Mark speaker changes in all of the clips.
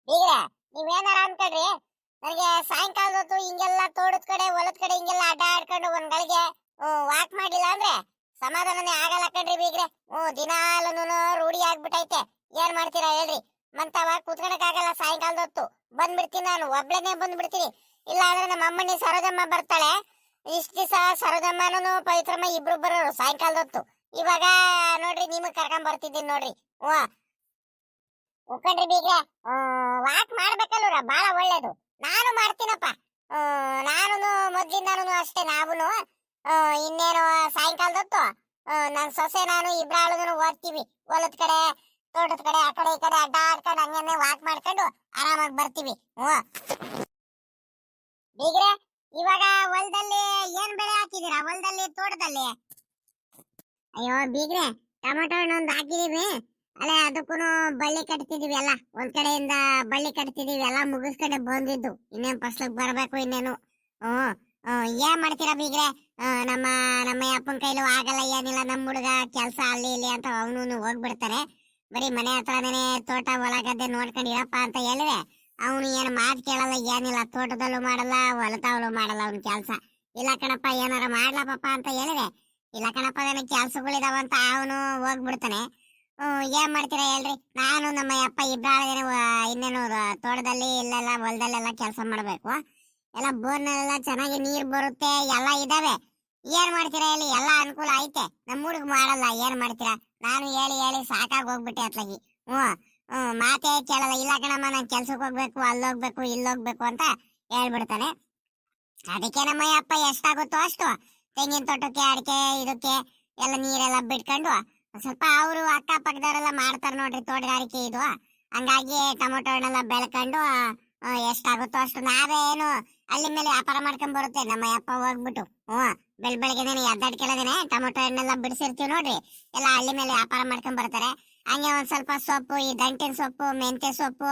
Speaker 1: ಬೀಗ್ರೆ ನೀವೇನಾರ ಅನ್ಕೊಡ್ರಿ, ನನಗೆ ಸಾಯಂಕಾಲದ ಹೊತ್ತು ಹಿಂಗೆಲ್ಲ ತೋಟದ ಕಡೆ ಹೊಲದ ಕಡೆ ಹಿಂಗೆಲ್ಲ ಅಡ್ಡ ಆಡ್ಕೊಂಡು ಒಂದ್ ಗಳಿಗೆ ವಾಕ್ ಮಾಡಿಲ್ಲ ಅಂದ್ರೆ ಸಮಾಧಾನನೇ ಆಗಲ್ಲ ಕಣ್ರಿ ಬೀಗ್ರೆ. ದಿನಾಲೂನು ರೂಢಿ ಆಗ್ಬಿಟ್ಟೈತೆ. ಏನ್ ಮಾಡ್ತೀರಾ ಹೇಳ್ರಿ? ಮಂತವ ಕೂತ್ಕೊಳಕ್ ಆಗಲ್ಲ. ಸಾಯಂಕಾಲದ ಹೊತ್ತು ಬಂದ್ಬಿಡ್ತೀನಿ, ನಾನು ಒಬ್ಳೇನೆ ಬಂದ್ಬಿಡ್ತೀನಿ. ಇಲ್ಲ ಅಂದ್ರೆ ನಮ್ಮ ಅಮ್ಮನಿ ಸರೋಜಮ್ಮ ಬರ್ತಾಳೆ. ಇಷ್ಟ ದಿವಸ ಸರೋಜಮ್ಮನೂ ಪವಿತ್ರಮ್ಮ ಇಬ್ರು ಬರೋರು ಸಾಯಂಕಾಲದ ಹೊತ್ತು. ಇವಾಗ ನೋಡ್ರಿ ನಿಮಗ್ ಕರ್ಕೊಂಡ್ ಬರ್ತಿದ್ದೀನಿ ನೋಡ್ರಿ. ಉಕ್ಕಂಡ್ರಿ ಬೀಗ್ರೆ, ವಾಕ್ ಮಾಡ್ಬೇಕಲ್ವ, ಬಹಳ ಒಳ್ಳೇದು. ನಾನು ಮಾಡ್ತೀನಪ್ಪ. ನಾನು ಮೊದ್ಲಿಂದಾನು ಅಷ್ಟೇ. ನಾವುನು ಇನ್ನೇನು ಸಾಯಂಕಾಲದ ಹೊತ್ತು ನನ್ ಸೊಸೆ ನಾನು ಇಬ್ರಾಳು ಓದ್ತೀವಿ. ಹೊಲದ ಕಡೆ ತೋಟದ ಕಡೆ ಆ ಕಡೆ ಈ ಕಡೆ ಅಡ್ಡ ಆಡ್ಕೊಂಡು ಹಂಗೇನೆ ವಾಕ್ ಮಾಡ್ಕೊಂಡು ಆರಾಮಾಗಿ ಬರ್ತೀವಿ. ಬೀಗ್ರೆ, ಇವಾಗ ಹೊಲದಲ್ಲಿ ಏನ್ ಬೆಳೆ ಹಾಕಿದೀರಾ? ಹೊಲದಲ್ಲಿ ತೋಟದಲ್ಲಿ? ಅಯ್ಯೋ ಬೀಗ್ರೆ, ಟೊಮೆಟೊ ಹಣ್ಣೊಂದು ಹಾಕಿದೀವಿ. ಅಲ್ಲೇ ಅದಕ್ಕೂ ಬಳ್ಳಿ ಕಟ್ತಿದೀವಿ. ಎಲ್ಲ ಒಂದ್ ಕಡೆಯಿಂದ ಬಳ್ಳಿ ಕಟ್ತಿದೀವಿ. ಎಲ್ಲ ಮುಗಿಸ್ಕೊಂಡೆ ಬಂದಿದ್ದು. ಇನ್ನೇನ್ ಫಸ್ಲಿಗೆ ಬರ್ಬೇಕು ಇನ್ನೇನು. ಏನ್ ಮಾಡ್ತೀರಾ ಬೀಗ್ರೆ? ನಮ್ಮ ನಮ್ಮ ಅಪ್ಪನ ಕೈಲೂ ಆಗಲ್ಲ, ಏನಿಲ್ಲ. ನಮ್ಮ ಹುಡುಗ ಕೆಲ್ಸ ಅಲ್ಲಿ ಇಲ್ಲಿ ಅಂತ ಅವನು ಹೋಗ್ಬಿಡ್ತಾನೆ. ಬರೀ ಮನೆ ಹತ್ರನೇ ತೋಟ ಹೊಲ ಗದ್ದೆ ನೋಡ್ಕೊಂಡಿರಪ್ಪ ಅಂತ ಹೇಳಿದ್ರೆ ಅವನು ಏನು ಮಾತು ಕೇಳಲ್ಲ, ಏನಿಲ್ಲ. ತೋಟದಲ್ಲೂ ಮಾಡಲ್ಲ, ಹೊಲತಾವಲು ಮಾಡಲ್ಲ ಅವ್ನ ಕೆಲ್ಸ. ಇಲ್ಲ ಕಣಪ್ಪ ಏನಾರ ಮಾಡ್ಲಪ್ಪ ಅಂತ ಹೇಳಿದ್ರೆ, ಇಲ್ಲ ಕಣಪ್ಪ ನನಗೆ ಕೆಲ್ಸಗಳಿದಾವಂತ ಅವನು ಹೋಗ್ಬಿಡ್ತಾನೆ. ಏನ್ ಮಾಡ್ತೀರಾ ಹೇಳ್ರಿ? ನಾನು ನಮ್ಮ ಅಪ್ಪ ಇಬ್ಬರಾಳೇನೆ ಇನ್ನೇನು ತೋಟದಲ್ಲಿ ಇಲ್ಲೆಲ್ಲ ಹೊಲದಲ್ಲೆಲ್ಲ ಕೆಲಸ ಮಾಡ್ಬೇಕು. ಎಲ್ಲ ಬೋರ್ನೆಲ್ಲ ಚೆನ್ನಾಗಿ ನೀರ್ ಬರುತ್ತೆ, ಎಲ್ಲ ಇದಾವೆ. ಏನ್ ಮಾಡ್ತೀರಾ ಹೇಳಿ? ಎಲ್ಲ ಅನುಕೂಲ ಐತೆ. ನಮ್ಮ ಹುಡುಗ ಮಾಡಲ್ಲ, ಏನ್ ಮಾಡ್ತೀರಾ? ನಾನು ಹೇಳಿ ಹೇಳಿ ಸಾಕಾಗಿ ಹೋಗ್ಬಿಟ್ಟೆ ಅತ್ಲಾಗಿ. ಮಾತೇ ಕೇಳಲ್ಲ. ಇಲ್ಲ ಕಣಮ್ಮ ನಾನು ಕೆಲ್ಸಕ್ಕೆ ಹೋಗ್ಬೇಕು, ಅಲ್ಲೋಗ್ಬೇಕು ಇಲ್ಲೋಗ್ಬೇಕು ಅಂತ ಹೇಳ್ಬಿಡ್ತಾನೆ. ಅದಕ್ಕೆ ನಮ್ಮ ಅಪ್ಪ ಎಷ್ಟಾಗುತ್ತೋ ಅಷ್ಟು ತೆಂಗಿನ ತೋಟಕ್ಕೆ ಅಡಿಕೆ ಇದಕ್ಕೆ ಎಲ್ಲ ನೀರೆಲ್ಲ ಬಿಟ್ಕೊಂಡು ಸ್ವಲ್ಪ ಅವರು ಅಕ್ಕಪಕ್ಕದವರೆಲ್ಲ ಮಾಡ್ತಾರ ನೋಡ್ರಿ ತೋಟಗಾರಿಕೆ ಇದು. ಹಂಗಾಗಿ ಟೊಮೊಟೊ ಹಣ್ಣೆಲ್ಲ ಬೆಳ್ಕೊಂಡು ಎಷ್ಟಾಗುತ್ತೋ ಅಷ್ಟು ನಾವೇ ಏನು ಅಲ್ಲಿ ಮೇಲೆ ವ್ಯಾಪಾರ ಮಾಡ್ಕೊಂಡ್ ಬರುತ್ತೆ. ನಮ್ಮ ಅಪ್ಪ ಹೋಗ್ಬಿಟ್ಟು ಬೆಳಗ್ಗೆನೆ ಎದ್ದಾಡ್ಕೆಳದೇನೆ ಟೊಮೊಟೊ ಹಣ್ಣೆಲ್ಲ ಬಿಡಿಸಿರ್ತೀವಿ ನೋಡ್ರಿ, ಎಲ್ಲ ಹಳ್ಳಿ ಮೇಲೆ ವ್ಯಾಪಾರ ಮಾಡ್ಕೊಂಡ್ ಬರ್ತಾರೆ. ಹಂಗೆ ಒಂದ್ ಸ್ವಲ್ಪ ಸೊಪ್ಪು, ಈ ದಂಟಿನ ಸೊಪ್ಪು, ಮೆಂತ್ಯ ಸೊಪ್ಪು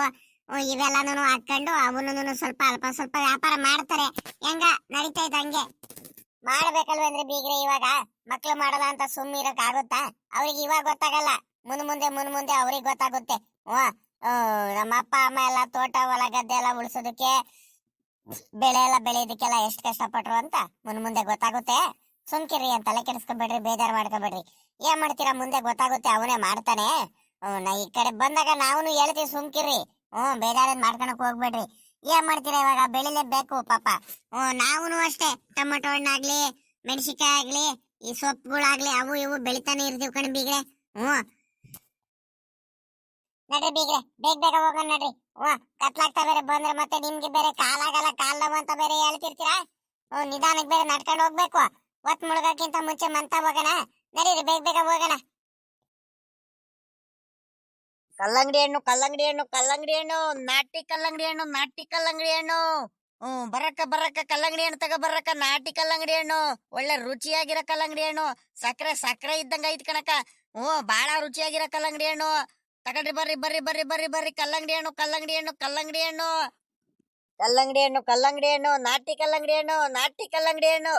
Speaker 1: ಇವೆಲ್ಲಾನು ಹಾಕೊಂಡು ಅವನು ಸ್ವಲ್ಪ ಅಲ್ಪ ಸ್ವಲ್ಪ ವ್ಯಾಪಾರ ಮಾಡ್ತಾರೆ. ಹೆಂಗ ನಡೀತೈತೆ ಹಂಗೆ ಮಾಡ್ಬೇಕಲ್ವೇಂದ್ರೆ ಬೀಗ್ರೆ. ಇವಾಗ ಮಕ್ಳು ಮಾಡಲ್ಲ ಅಂತ ಸುಮ್ಮನೆ ಇರಕ್ ಆಗುತ್ತಾ? ಅವ್ರಿಗೆ ಇವಾಗ ಗೊತ್ತಾಗಲ್ಲ, ಮುಂದೆ ಅವ್ರಿಗೆ ಗೊತ್ತಾಗುತ್ತೆ. ನಮ್ಮ ಅಪ್ಪ ಅಮ್ಮ ಎಲ್ಲ ತೋಟ ಹೊಲ ಗದ್ದೆ ಎಲ್ಲ ಉಳಿಸೋದಕ್ಕೆ ಬೆಳೆ ಎಲ್ಲ ಬೆಳೆಯೋದಕ್ಕೆಲ್ಲ ಎಷ್ಟು ಕಷ್ಟಪಟ್ರು ಅಂತ ಮುಂದೆ ಗೊತ್ತಾಗುತ್ತೆ. ಸುಮ್ಕಿರಿ ಅಂತ ತಲೆ ಕೆಡಿಸ್ಕೊಬೇಡ್ರಿ, ಬೇಜಾರು ಮಾಡ್ಕೊಬೇಡ್ರಿ. ಏನ್ ಮಾಡ್ತೀರಾ? ಮುಂದೆ ಗೊತ್ತಾಗುತ್ತೆ, ಅವನೇ ಮಾಡ್ತಾನೆ. ನಾ ಈ ಕಡೆ ಬಂದಾಗ ನಾವು ಹೇಳ್ತೀವಿ, ಸುಮ್ಕಿರಿ. ಬೇಜಾರದ್ ಮಾಡ್ಕೊಳಕ್ ಹೋಗ್ಬೇಡ್ರಿ. ಏನ್ ಮಾಡ್ತೀರಾ? ಇವಾಗ ಬೆಳಿಲೇಬೇಕು ಪಾಪ. ನಾವು ಅಷ್ಟೇ ಟೊಮೆಟೊ ಹಣ್ಣಾಗ್ಲಿ ಮೆಣಸಿಕಾಯಿ ಆಗ್ಲಿ ಈ ಸೊಪ್ಪುಗಳಾಗ್ಲಿ ಅವು ಇವು ಬೆಳಿತಾನೆ ಇರ್ತೀವಿ ಕಣ್ ಬೀಗ್ರೆ. ನಡ್ರಿ ಬೀಗ್ರೆ, ಬೇಗ ಹೋಗೋಣ ನಡ್ರಿ. ಕತ್ಲಾಗ್ತಾ ಬೇರೆ ಬಂದ್ರೆ ಮತ್ತೆ ನಿಮ್ಗೆ ಬೇರೆ ಕಾಲಾಗಲ್ಲ, ಕಾಲ್ ನೋವು ಅಂತ ಬೇರೆ ಹೇಳ್ತಿರ್ತೀರಾ. ನಿಧಾನಕ್ಕೆ ಬೇರೆ ನಡ್ಕೊಂಡು ಹೋಗ್ಬೇಕು. ಒತ್ ಮುಳುಗಕ್ಕಿಂತ ಮುಂಚೆ ಮಂತ ಹೋಗೋಣ. ನಡೀರಿ ಬೇಗ ಹೋಗೋಣ.
Speaker 2: ಕಲ್ಲಂಗಡಿ ಹಣ್ಣು ಕಲ್ಲಂಗಡಿ ಹಣ್ಣು ಕಲ್ಲಂಗಡಿ ಹಣ್ಣು ನಾಟಿ ಕಲ್ಲಂಗಡಿ ಹಣ್ಣು ನಾಟಿ ಕಲ್ಲಂಗಡಿ ಹಣ್ಣು. ಬರಕ್ಕ ಕಲ್ಲಂಗಡಿ ಹಣ್ಣು ತಗೋ ಬರಕ್ಕ. ನಾಟಿ ಕಲ್ಲಂಗಡಿ ಹಣ್ಣು ಒಳ್ಳೆ ರುಚಿಯಾಗಿರೋ ಕಲ್ಲಂಗಡಿ ಹಣ್ಣು. ಸಕ್ಕರೆ ಇದ್ದಂಗ ಐತ್ ಕಣಕ. ಬಾಳ ರುಚಿಯಾಗಿರೋ ಕಲ್ಲಂಗಡಿ ಹಣ್ಣು ತಗೊಳ್ರಿ. ಬರ್ರಿ ಕಲ್ಲಂಗಡಿ ಹಣ್ಣು ಕಲ್ಲಂಗಡಿ ಹಣ್ಣು ಕಲ್ಲಂಗಡಿ ಹಣ್ಣು ಕಲ್ಲಂಗಡಿ ಹಣ್ಣು ಕಲ್ಲಂಗಡಿ ಹಣ್ಣು ನಾಟಿ ಕಲ್ಲಂಗಡಿ ಹಣ್ಣು ನಾಟಿ ಕಲ್ಲಂಗಡಿ ಹಣ್ಣು.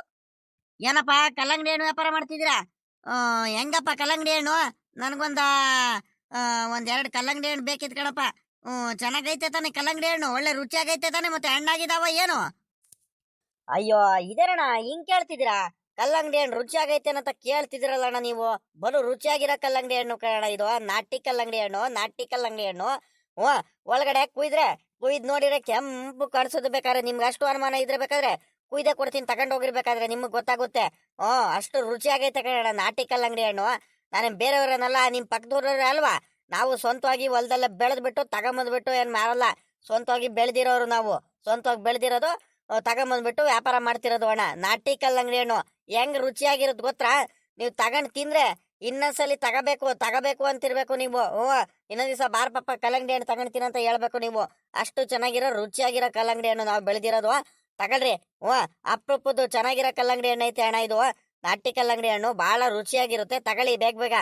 Speaker 2: ಏನಪ್ಪ ಕಲ್ಲಂಗಡಿ ಹಣ್ಣು ವ್ಯಾಪಾರ ಮಾಡ್ತಿದ್ದೀರಾ? ಹೆಂಗಪ್ಪ ಕಲ್ಲಂಗಡಿ ಹಣ್ಣು? ಒಂದೆರಡು ಕಲ್ಲಂಗಡಿ ಹಣ್ಣು ಬೇಕಿತ್ತು ಕಣಪ್ಪ. ಚೆನ್ನಾಗೈತೆ ತಾನೆ ಕಲ್ಲಂಗಡಿ ಹಣ್ಣು? ಒಳ್ಳೆ ರುಚಿಯಾಗೈತೆ ತಾನೆ? ಮತ್ತೆ ಹಣ್ಣಾಗಿದಾವ ಏನು? ಅಯ್ಯೋ ಇದೇನಣ್ಣ ಹಿಂಗ್ ಕೇಳ್ತಿದ್ದೀರಾ? ಕಲ್ಲಂಗಡಿ ಹಣ್ಣು ರುಚಿಯಾಗೈತೆ ಅಂತ ಕೇಳ್ತಿದಿರಲ್ಲಣ್ಣ ನೀವು. ಬಲು ರುಚಿಯಾಗಿರೋ ಕಲ್ಲಂಗಡಿ ಹಣ್ಣು ಕಣ ಇದು. ನಾಟಿ ಕಲ್ಲಂಗಡಿ ಹಣ್ಣು ನಾಟಿ ಕಲ್ಲಂಗಡಿ ಹಣ್ಣು. ಒಳಗಡೆ ಕುಯ್ದ್ ನೋಡಿದ್ರೆ ಕೆಂಪು ಕಾಣಿಸೋದು. ಬೇಕಾದ್ರೆ ನಿಮ್ಗೆ ಅಷ್ಟು ಅನುಮಾನ ಇದ್ರೆ ಬೇಕಾದ್ರೆ ಕುಯ್ದೆ ಕೊಡ್ತೀನಿ, ತಗೊಂಡ್ ಹೋಗಿರ್ಬೇಕಾದ್ರೆ ನಿಮ್ಗೆ ಗೊತ್ತಾಗುತ್ತೆ. ಅಷ್ಟು ರುಚಿಯಾಗೈತೆ ಕಣ ನಾಟಿ ಕಲ್ಲಂಗಡಿ ಹಣ್ಣು. ನಾನೇನ್ ಬೇರೆಯವ್ರನ್ನಲ್ಲ, ನಿಮ್ ಪಕ್ಕದವ್ರ ಅಲ್ವಾ. ನಾವು ಸ್ವಂತವಾಗಿ ಹೊಲದಲ್ಲ ಬೆಳೆದ್ಬಿಟ್ಟು ತಗೊಂಬಂದ್ಬಿಟ್ಟು ಏನ್ ಮಾರಲ್ಲ. ಸ್ವಂತವಾಗಿ ಬೆಳೆದಿರೋರು ನಾವು. ಸ್ವಂತವಾಗಿ ಬೆಳೆದಿರೋದು ತಗೊಂಬಂದ್ಬಿಟ್ಟು ವ್ಯಾಪಾರ ಮಾಡ್ತಿರೋದು ಅಣ್ಣ. ನಾಟಿ ಕಲ್ಲಂಗಡಿ ಹಣ್ಣು ಹೆಂಗ್ ರುಚಿಯಾಗಿರೋದು ಗೊತ್ತಾ? ನೀವು ತಗೊಂಡ್ ತಿಂದ್ರೆ ಇನ್ನೊಂದ್ಸಲಿ ತಗೋಬೇಕು ಅಂತಿರ್ಬೇಕು ನೀವು. ಇನ್ನೊಂದ್ ದಿವಸ ಬಾರ್ ಪಾಪ ಕಲ್ಲಂಗಡಿ ಹಣ್ಣು ತಗೊಂಡ್ತೀನಿ ಅಂತ ಹೇಳ್ಬೇಕು ನೀವು. ಅಷ್ಟು ಚೆನ್ನಾಗಿರೋ ರುಚಿಯಾಗಿರೋ ಕಲ್ಲಂಗಡಿ ಹಣ್ಣು ನಾವು ಬೆಳೆದಿರೋದು. ತಗೊಳ್ರಿ. ಅಪ್ರೂಪದ್ದು ಚೆನ್ನಾಗಿರೋ ಕಲ್ಲಂಗಡಿ ಹಣ್ಣು ಐತೆ ಅಣ್ಣ ಇದು. ನಾಟಿ ಕಲ್ಲಂಗಡಿ ಹಣ್ಣು ಬಹಳ ರುಚಿಯಾಗಿರುತ್ತೆ. ತಗೊಳ್ಳಿ ಬೇಗ.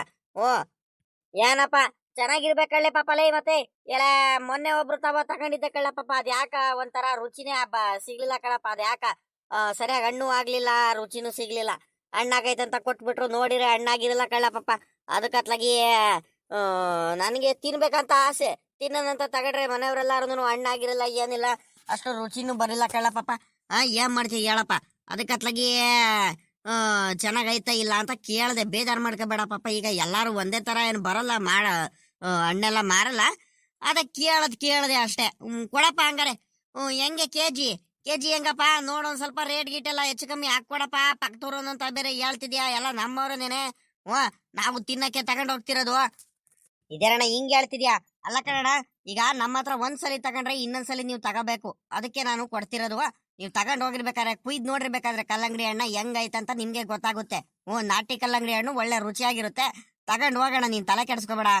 Speaker 2: ಏನಪ್ಪ ಚೆನ್ನಾಗಿರ್ಬೇಕಳ್ಳೆ ಪಾಪಲೇ. ಮತ್ತೆ ಎಲ್ಲ ಮೊನ್ನೆ ಒಬ್ರು ತಗೊಂಡಿದ್ದೆ ಕಳ್ಳ ಪಾಪ. ಅದ್ ಯಾಕ ಒಂಥರ ರುಚಿನೇ ಸಿಗ್ಲಿಲ್ಲ ಕಣಪ್ಪ. ಅದ್ ಯಾಕ ಸರಿಯಾಗಿ ಹಣ್ಣು ಆಗ್ಲಿಲ್ಲ, ರುಚಿನೂ ಸಿಗ್ಲಿಲ್ಲ. ಹಣ್ಣಾಗೈತಂತ ಕೊಟ್ಬಿಟ್ರು, ನೋಡಿದ್ರೆ ಹಣ್ಣಾಗಿರಲ್ಲ ಕಳ್ಳ ಪಾಪ. ಅದಕ್ಕತ್ಲಾಗಿ ನನಗೆ ತಿನ್ಬೇಕಂತ ಆಸೆ. ತಿನ್ನೋದಂತ ತಗಡ್ರೆ ಮನೆಯವರೆಲ್ಲಾರು ಹಣ್ಣಾಗಿರಲ್ಲ ಏನಿಲ್ಲ, ಅಷ್ಟು ರುಚಿನೂ ಬರಲಿಲ್ಲ ಕಳ್ಳ ಪಾಪ. ಏನ್ ಮಾಡ್ತೀವಿ ಹೇಳಪ್ಪ, ಅದಕ್ಕತ್ಲಾಗಿ ಚೆನ್ನಾಗೈತ ಇಲ್ಲ ಅಂತ ಕೇಳ್ದೆ, ಬೇಜಾರು ಮಾಡ್ಕೋಬೇಡ ಪಾಪ. ಈಗ ಎಲ್ಲಾರು ಒಂದೇ ತರ ಏನು ಬರಲ್ಲ ಹಣ್ಣೆಲ್ಲ ಮಾರಲ್ಲ, ಅದ ಕೇಳ್ದೆ ಅಷ್ಟೇ. ಕೊಡಪ್ಪ ಹಂಗಾರೆ. ಹೆಂಗೆ ಕೆಜಿ ಹೆಂಗಪ್ಪ ನೋಡೊಂದ್ ಸ್ವಲ್ಪ ರೇಟ್ ಗೀಟ್ ಎಲ್ಲ ಹೆಚ್ಚು ಕಮ್ಮಿ ಹಾಕೊಡಪ್ಪ. ಪಕ್ಕದೂರು ಅಂತ ಬೇರೆ ಹೇಳ್ತಿದ್ಯಾ, ಎಲ್ಲ ನಮ್ಮವ್ರನೇನೆ. ನಾವು ತಿನ್ನಕ್ಕೆ ತಗೊಂಡ್ ಹೋಗ್ತಿರೋದು. ಇದೇರಣ್ಣ ಹಿಂಗ್ ಹೇಳ್ತಿದ್ಯಾ? ಅಲ್ಲ ಕಣಣ್ಣ, ಈಗ ನಮ್ಮ ಹತ್ರ ಒಂದ್ಸಲಿ ತಗೊಂಡ್ರೆ ಇನ್ನೊಂದ್ಸಲಿ ನೀವು ತಗೋಬೇಕು, ಅದಕ್ಕೆ ನಾನು ಕೊಡ್ತಿರೋದು. ನೀವು ತಗೊಂಡ್ ಹೋಗಿರ್ಬೇಕಾದ್ರೆ ಕುಯ್ದ್ ನೋಡಿರ್ಬೇಕಾದ್ರೆ ಕಲ್ಲಂಗಡಿ ಹಣ್ಣ ಹೆಂಗೈತಂತ ನಿಮ್ಗೆ ಗೊತ್ತಾಗುತ್ತೆ. ನಾಟಿ ಕಲ್ಲಂಗಡಿ ಹಣ್ಣು ಒಳ್ಳೆ ರುಚಿಯಾಗಿರುತ್ತೆ. ತಗೊಂಡ್ ಹೋಗೋಣ, ನೀನ್ ತಲೆ ಕೆಡ್ಸ್ಕೊಬೇಡ.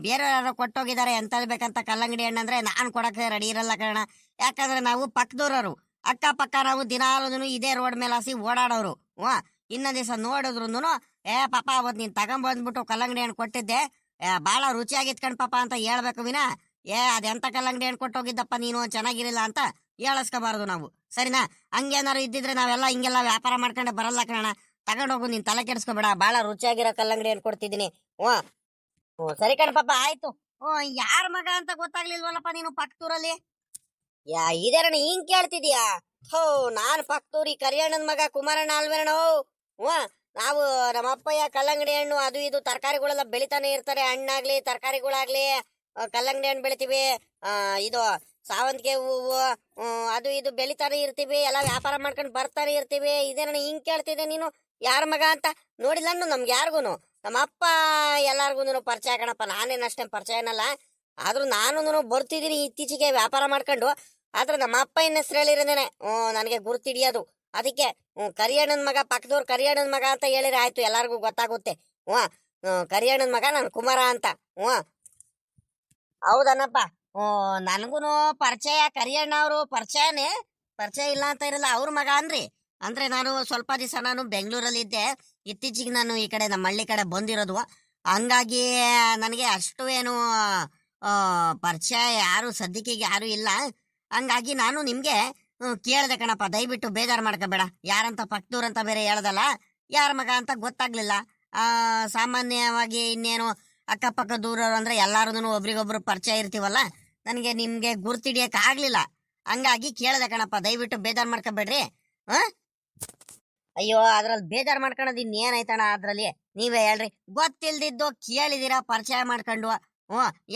Speaker 2: ಬೇರೆ ಯಾರು ಕೊಟ್ಟೋಗಿದ್ದಾರೆ ಎಂತ ಬೇಕಂತ ಕಲ್ಲಂಗಡಿ ಹಣ್ಣು ಅಂದ್ರೆ ನಾನು ಕೊಡಕ್ಕೆ ರೆಡಿ ಇರಲ್ಲ ಕಣ. ಯಾಕಂದ್ರೆ ನಾವು ಪಕ್ಕದೂರವರು, ಅಕ್ಕ ನಾವು ದಿನಾಲು ಇದೇ ರೋಡ್ ಮೇಲೆ ಹಸಿ ಓಡಾಡೋರು. ಇನ್ನೊಂದ್ ದಿವಸ ನೋಡಿದ್ರು ಪಾಪ ಅವತ್ ನೀನ್ ತಗೊಂಡ್ಬಂದ್ಬಿಟ್ಟು ಕಲ್ಲಂಗಡಿ ಹಣ್ಣು ಕೊಟ್ಟಿದ್ದೆ, ಬಾಳ ರುಚಿಯಾಗಿತ್ ಕಣ್ ಪಾಪ ಅಂತ ಹೇಳ್ಬೇಕು ವಿನ, ಅದೆಂತ ಕಲ್ಲಂಗಡಿ ಹಣ್ಣು ಕೊಟ್ಟೋಗಿದ್ದಪ್ಪ ನೀನು ಚೆನ್ನಾಗಿರಿಲ್ಲ ಅಂತ ಹೇಳಿಸ್ಕೋಬಾರ್ದು ನಾವು, ಸರಿನಾ? ಹಂಗೇನಾರು ಇದ್ದಿದ್ರೆ ನಾವೆಲ್ಲ ಹಿಂಗೆಲ್ಲ ವ್ಯಾಪಾರ ಮಾಡ್ಕೊಂಡೆ ಬರಲ್ಲ ಕಣ. ತಗೊಂಡೋಗು, ನೀನ್ ತಲೆ ಕೆಡಿಸ್ಕೊಬೇಡ, ಬಾಳ ರುಚಿಯಾಗಿರೋ ಕಲ್ಲಂಗಡಿ ಹಣ್ಣು ಕೊಡ್ತಿದ್ದೀನಿ. ಸರಿ ಕಣ ಪಾಪ, ಆಯ್ತು. ಯಾರ ಮಗ ಅಂತ ಗೊತ್ತಾಗ್ಲಿಲ್ವಲ್ಲಪ್ಪ ನೀನು ಪಕ್ಕದೂರಲ್ಲಿ? ಇದೇರಣ್ಣ ಹಿಂಗ್ ಕೇಳ್ತಿದ್ಯಾ? ನಾನ್ ಪಕ್ಕದೂರಿ ಕರಿಯಣ್ಣನ ಮಗ ಕುಮಾರಣ್ಣ ಅಲ್ವೇನೋ. ನಾವು ನಮ್ಮಪ್ಪಯ್ಯ ಕಲ್ಲಂಗಡಿ ಹಣ್ಣು ಅದು ಇದು ತರಕಾರಿಗಳೆಲ್ಲ ಬೆಳಿತಾನೆ ಇರ್ತಾರೆ, ಹಣ್ಣಾಗ್ಲಿ ತರಕಾರಿಗಳಾಗ್ಲಿ. ಕಲ್ಲಂಗಡಿ ಹಣ್ಣು ಬೆಳಿತೀವಿ, ಇದು ಸಾವಂತಿಗೆ ಹೂವು ಅದು ಇದು ಬೆಳಿತಾನೆ ಇರ್ತೀವಿ, ಎಲ್ಲ ವ್ಯಾಪಾರ ಮಾಡ್ಕೊಂಡು ಬರ್ತಾನೆ ಇರ್ತೀವಿ. ಇದೇನ ಹಿಂಗ್ ಕೇಳ್ತಿದ್ದೆ ನೀನು? ಯಾರ ಮಗ ಅಂತ ನೋಡಿಲ್ಲ ನಮ್ಗೆ ಯಾರಿಗೂನು. ನಮ್ಮ ಅಪ್ಪ ಎಲ್ಲಾರ್ಗು ಪರಿಚಯ ಕಣಪ್ಪ, ನಾನೇನಷ್ಟೇ ಪರಿಚಯ ಏನಲ್ಲ. ಆದ್ರೂ ನಾನು ಬರ್ತಿದ್ದೀನಿ ಇತ್ತೀಚೆಗೆ ವ್ಯಾಪಾರ ಮಾಡ್ಕೊಂಡು. ಆದ್ರೆ ನಮ್ಮ ಅಪ್ಪ ಇನ್ನ ಹೆಸರು ಹೇಳಿರೋದೇನೆ ನನಗೆ ಗುರ್ತಿಡಿಯೋದು. ಅದಕ್ಕೆ ಕರಿಯಣ್ಣನ ಮಗ, ಪಕ್ಕದವ್ರು ಕರಿಯಣ್ಣನ ಮಗ ಅಂತ ಹೇಳಿದ್ರೆ ಆಯ್ತು, ಎಲ್ಲಾರ್ಗು ಗೊತ್ತಾಗುತ್ತೆ. ಕರಿಯಣ್ಣನ ಮಗ ನಾನು ಕುಮಾರ ಅಂತ. ಹೌದನ್ನಪ್ಪ. ನನ್ಗೂನು ಪರಿಚಯ, ಕರಿಯಣ್ಣ ಅವರು ಪರಿಚಯನೇ, ಪರಿಚಯ ಇಲ್ಲ ಅಂತ ಇರಲ್ಲ. ಅವ್ರ ಮಗ ಅಂದ್ರೆ ನಾನು ಸ್ವಲ್ಪ ದಿವಸ ನಾನು ಬೆಂಗಳೂರಲ್ಲಿ ಇದ್ದೆ, ಇತ್ತೀಚೆಗೆ ನಾನು ಈ ಕಡೆ ನಮ್ಮ ಹಳ್ಳಿ ಕಡೆ ಬಂದಿರೋದು. ಹಂಗಾಗಿ ನನಗೆ ಅಷ್ಟು ಏನು ಪರಿಚಯ ಯಾರು ಸದ್ಯಕ್ಕೆ ಯಾರು ಇಲ್ಲ. ಹಂಗಾಗಿ ನಾನು ನಿಮ್ಗೆ ಕೇಳ್ದೆ ಕಣಪ್ಪ, ದಯವಿಟ್ಟು ಬೇಜಾರು ಮಾಡ್ಕೋಬೇಡ. ಯಾರಂತ ಪಕ್ಕದೂರಂತ ಬೇರೆ ಹೇಳ್ದಲ್ಲ, ಯಾರ ಮಗ ಅಂತ ಗೊತ್ತಾಗ್ಲಿಲ್ಲ. ಸಾಮಾನ್ಯವಾಗಿ ಇನ್ನೇನು ಅಕ್ಕಪಕ್ಕ ದೂರವ್ರು ಅಂದ್ರೆ ಎಲ್ಲಾರು ಒಬ್ರಿಗೊಬ್ರು ಪರಿಚಯ ಇರ್ತೀವಲ್ಲ, ನನಗೆ ನಿಮ್ಗೆ ಗುರ್ತಿಡಿಯಕ್ ಆಗ್ಲಿಲ್ಲ. ಹಂಗಾಗಿ ಕೇಳ್ದೆ ಕಣಪ್ಪ, ದಯವಿಟ್ಟು ಬೇಜಾರು ಮಾಡ್ಕೋಬೇಡ್ರಿ. ಅಯ್ಯೋ, ಅದ್ರಲ್ಲಿ ಬೇಜಾರು ಮಾಡ್ಕೊಳೋದು ಇನ್ನೇನಾಯ್ತಣ್ಣ? ಅದ್ರಲ್ಲಿ ನೀವೇ ಹೇಳ್ರಿ. ಗೊತ್ತಿಲ್ದಿದ್ದು ಕೇಳಿದಿರಾ, ಪರಿಚಯ ಮಾಡ್ಕೊಂಡು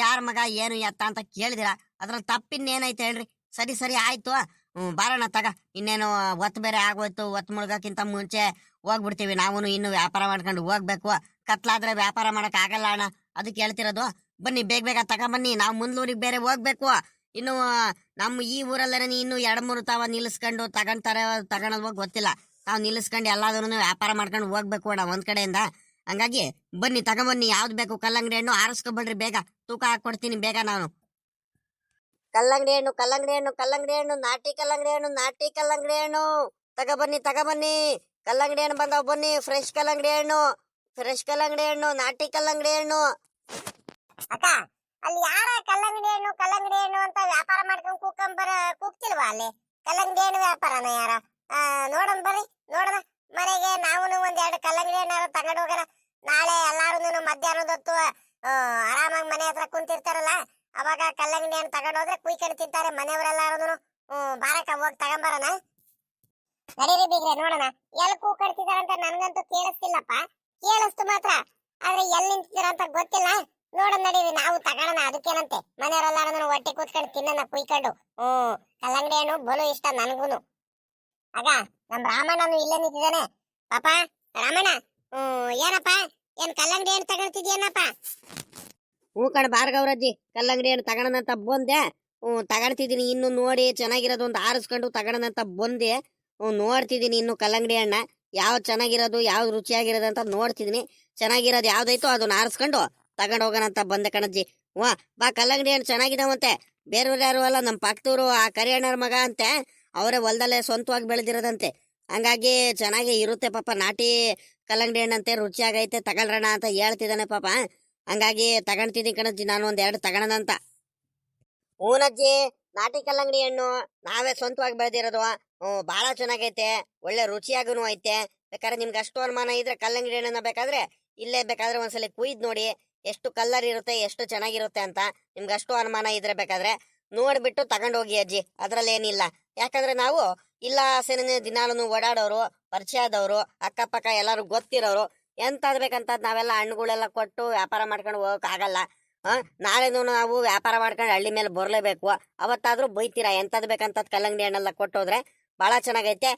Speaker 2: ಯಾರ ಮಗ ಏನು ಎತ್ತ ಅಂತ ಕೇಳಿದಿರಾ, ಅದ್ರಲ್ಲಿ ತಪ್ಪಿನ್ನೇನೈತೆ ಹೇಳ್ರಿ? ಸರಿ ಆಯ್ತು. ಬಾರಣ ತಗ, ಇನ್ನೇನು ಒತ್ತು ಬೇರೆ ಆಗೋಯ್ತು. ಒತ್ತು ಮುಳುಗಕ್ಕಿಂತ ಮುಂಚೆ ಹೋಗ್ಬಿಡ್ತೀವಿ ನಾವು, ಇನ್ನು ವ್ಯಾಪಾರ ಮಾಡ್ಕೊಂಡು ಹೋಗ್ಬೇಕು. ಕತ್ಲಾದ್ರೆ ವ್ಯಾಪಾರ ಮಾಡಕ್ ಆಗಲ್ಲ ಅಣ್ಣ, ಅದಕ್ಕೆ ಹೇಳ್ತಿರೋದು. ಬನ್ನಿ ಬೇಗ ತಗೊಂಬನ್ನಿ, ನಾವು ಮುಂದ್ಲೂರಿಗೆ ಬೇರೆ ಹೋಗ್ಬೇಕು. ಇನ್ನು ನಮ್ಮ ಈ ಊರಲ್ಲೇನೆ ಇನ್ನು 2-3 ತಾವ ನಿಲ್ಲಿಸ್ಕೊಂಡು ತಗೊಳಲ್ವೋ ಗೊತ್ತಿಲ್ಲ. ನಾವು ನಿಲ್ಲಿಸ್ಕೊಂಡು ಎಲ್ಲಾದ್ರೂ ವ್ಯಾಪಾರ ಮಾಡ್ಕೊಂಡು ಹೋಗ್ಬೇಕು ಅಣ್ಣ ಒಂದ್ ಕಡೆಯಿಂದ. ಹಂಗಾಗಿ ಬನ್ನಿ ತಗೊಂಬನ್ನಿ, ಯಾವ್ದು ಬೇಕು ಕಲ್ಲಂಗಡಿ ಹಣ್ಣು ಆರಿಸ್ಕೊಬೇಡ್ರಿ, ಬೇಗ ತೂಕ ಹಾಕೊಡ್ತೀನಿ ಬೇಗ ನಾನು. ಕಲ್ಲಂಗಡಿ ಹಣ್ಣು ನಾಟಿ ಕಲ್ಲಂಗಡಿ ಹಣ್ಣು ತಗೊಬನ್ನಿ. ಕಲ್ಲಂಗಡಿ ಹಣ್ಣು ಬಂದಾವ್, ಬನ್ನಿ. ಫ್ರೆಶ್ ಕಲ್ಲಂಗಡಿ ಹಣ್ಣು, ನಾಟಿ ಕಲ್ಲಂಗಡಿ ಹಣ್ಣು.
Speaker 1: ಅಕ್ಕ, ಅಲ್ಲಿ ಯಾರ ಕಲ್ಲಂಗಡಿ ಹಣ್ಣು ಅಂತ ವ್ಯಾಪಾರ ಮಾಡ್ಕೊಂಡು ಕೂಗ್ತಿಲ್ವಾ? ಅಲ್ಲಿ ಕಲ್ಲಂಗಡಿ ಹಣ್ಣು ವ್ಯಾಪಾರನ ಯಾರ? ನೋಡೋಣ ಬರ್ರಿ, ನೋಡೋಣ. ಮನೆಗೆ ನಾವು ಒಂದೆರಡು ಕಲ್ಲಂಗಡಿ ಹಣ್ಣು ತಗೊಂಡು ಹೋಗೋಣ. ನಾಳೆ ಎಲ್ಲಾರು ಮಧ್ಯಾಹ್ನದ ಹೊತ್ತು ಆರಾಮಾಗಿ ಮನೆ ಹತ್ರ ಕುಂತಿರ್ತಾರಲ್ಲ, ಅವಾಗ ಕಲ್ಲಂಗಡಿ ಹಣ್ಣು ತಗೊಂಡು ಹೋದ್ರೆ ಕುಯ್ಕೊಂಡು ತಿಂತಾರೆ ಮನೆಯವರೆಲ್ಲಾರು. ಬಾರಕ ಹೋಗಿ ತಗೊಂಬರೋಣ. ನಡೀರಿ ಬೀಗ್ರೆ, ನೋಡೋಣ. ಎಲ್ಲಿ ಕೂಗ್ತಿದಾರಂತ ನನ್ಗಂತೂ ಕೇಳಿಸ್ತಿಲ್ಲಪ್ಪ, ಕೇಳಿಸ್ತು ಮಾತ್ರ, ಆದ್ರೆ ಎಲ್ಲಿ ನಿಂತಿದಾರ ಅಂತ ಗೊತ್ತಿಲ್ಲ. ನೋಡೋಣ ನಡೀರಿ, ನಾವು ತಗೋಣ. ಅದಕ್ಕೇನಂತೆ, ಮನೆಯವರೆಲ್ಲಾರು ಒಟ್ಟಿ ಕೂತ್ಕೊಂಡು ತಿನ್ನೋಣ ಕುಯ್ಕೊಂಡು. ಕಲ್ಲಂಗಡಿ ಹಣ್ಣು ಬಲು ಇಷ್ಟ ನನ್ಗೂನು. ಆಗ ನಮ್ ರಾಮಣ್ಣನು ಇಲ್ಲೇ ನಿಂತಿದ್ದಾನೆ. ಪಾಪ ರಾಮಣ್ಣ, ಏನಪ್ಪ, ಏನ್ ಕಲ್ಲಂಗಡಿ ಹಣ್ಣು ತಗೊಳ್ತಿದ್ಯೇನಪ್ಪ?
Speaker 2: ಕಣ ಭಾರ್ಗವ್ರಜ್ಜಿ, ಕಲ್ಲಂಗಡಿ ಹಣ್ಣು ತಗೋಣಂತ ಬಂದೆ. ತಗೊಳ್ತಿದ್ದೀನಿ, ಇನ್ನು ನೋಡಿ ಚೆನ್ನಾಗಿರೋದು ಒಂದು ಆರಿಸ್ಕೊಂಡು ತಗೋಣಂತ ಬಂದೆ. ನೋಡ್ತಿದ್ದೀನಿ ಇನ್ನು ಕಲ್ಲಂಗಡಿ ಹಣ್ಣ ಯಾವ್ದು ಚೆನ್ನಾಗಿರೋದು, ಯಾವ್ದು ರುಚಿಯಾಗಿರೋದು ಅಂತ ನೋಡ್ತಿದ್ದೀನಿ. ಚೆನ್ನಾಗಿರೋದು ಯಾವ್ದಾಯ್ತು ಅದನ್ನ ಆರಿಸ್ಕೊಂಡು ತಗೊಂಡು ಹೋಗೋಣ ಅಂತ ಬಂದೆ ಕಣಜ್ಜಿ. ಬಾ, ಕಲ್ಲಂಗಡಿ ಹಣ್ಣು ಚೆನ್ನಾಗಿದಾವಂತೆ. ಬೇರೆಯವ್ರು ಯಾರು ಅಲ್ಲ, ನಮ್ಮ ಪಕ್ಕದೂರು ಆ ಕರಿಯಣ್ಣರ ಮಗ ಅಂತೆ, ಅವರೇ ಹೊಲದಲ್ಲೇ ಸ್ವಂತವಾಗಿ ಬೆಳೆದಿರೋದಂತೆ. ಹಂಗಾಗಿ ಚೆನ್ನಾಗಿ ಇರುತ್ತೆ ಪಾಪ. ನಾಟಿ ಕಲ್ಲಂಗಡಿ ಹಣ್ಣಂತೆ, ರುಚಿಯಾಗೈತೆ, ತಗೊಳ್ರಣ ಅಂತ ಹೇಳ್ತಿದ್ದಾನೆ ಪಾಪ. ಹಂಗಾಗಿ ತಗೊಂತಿದ್ದೀನಿ ಕಣಜ್ಜಿ, ನಾನು ಒಂದೆರಡು ತಗೊಳದಂತ. ಹೂನಜ್ಜಿ, ನಾಟಿ ಕಲ್ಲಂಗಡಿ ಹಣ್ಣು ನಾವೇ ಸ್ವಂತವಾಗಿ ಬೆಳೆದಿರೋದು. ಬಹಳ ಚೆನ್ನಾಗೈತೆ, ಒಳ್ಳೆ ರುಚಿಯಾಗೂ ಐತೆ. ಬೇಕಾದ್ರೆ ನಿಮ್ಗೆ ಅಷ್ಟು ಅನುಮಾನ ಇದ್ರೆ ಕಲ್ಲಂಗಡಿ ಹಣ್ಣನ್ನ ಬೇಕಾದ್ರೆ ಇಲ್ಲೇ ಬೇಕಾದ್ರೆ ಒಂದ್ಸಲ ಕುಯ್ದು ನೋಡಿ, ಎಷ್ಟು ಕಲ್ಲರ್ ಇರುತ್ತೆ ಎಷ್ಟು ಚೆನ್ನಾಗಿರುತ್ತೆ ಅಂತ ನಿಮ್ಗೆ ಅಷ್ಟು ಅನುಮಾನ ಇದ್ರೆ ಬೇಕಾದ್ರೆ ನೋಡ್ಬಿಟ್ಟು ತಗೊಂಡು ಹೋಗಿ ಅಜ್ಜಿ, ಅದ್ರಲ್ಲೇನಿಲ್ಲ. ಯಾಕಂದ್ರೆ ನಾವು ಇಲ್ಲ ಸೇನೆ ದಿನಾಲು ಓಡಾಡೋರು, ಪರಿಚಯ ಆದವರು, ಅಕ್ಕಪಕ್ಕ ಎಲ್ಲಾರು ಗೊತ್ತಿರೋರು, ಎಂತದ್ ಬೇಕಂತದ್ ನಾವೆಲ್ಲ ಹಣ್ಣುಗಳೆಲ್ಲ ಕೊಟ್ಟು ವ್ಯಾಪಾರ ಮಾಡ್ಕೊಂಡು ಹೋಗಕ್ ಆಗಲ್ಲ. ನಾಳೆನೂ ನಾವು ವ್ಯಾಪಾರ ಮಾಡ್ಕೊಂಡು ಹಳ್ಳಿ ಮೇಲೆ ಬರ್ಲೇಬೇಕು. ಅವತ್ತಾದ್ರೂ ಬೈತೀರಾ ಎಂತದ್ ಬೇಕಂತದ್ ಕಲ್ಲಂಗಡಿ ಹಣ್ಣೆಲ್ಲ ಕೊಟ್ಟೋದ್ರೆ ಬಹಳ ಚೆನ್ನಾಗೈತೆ.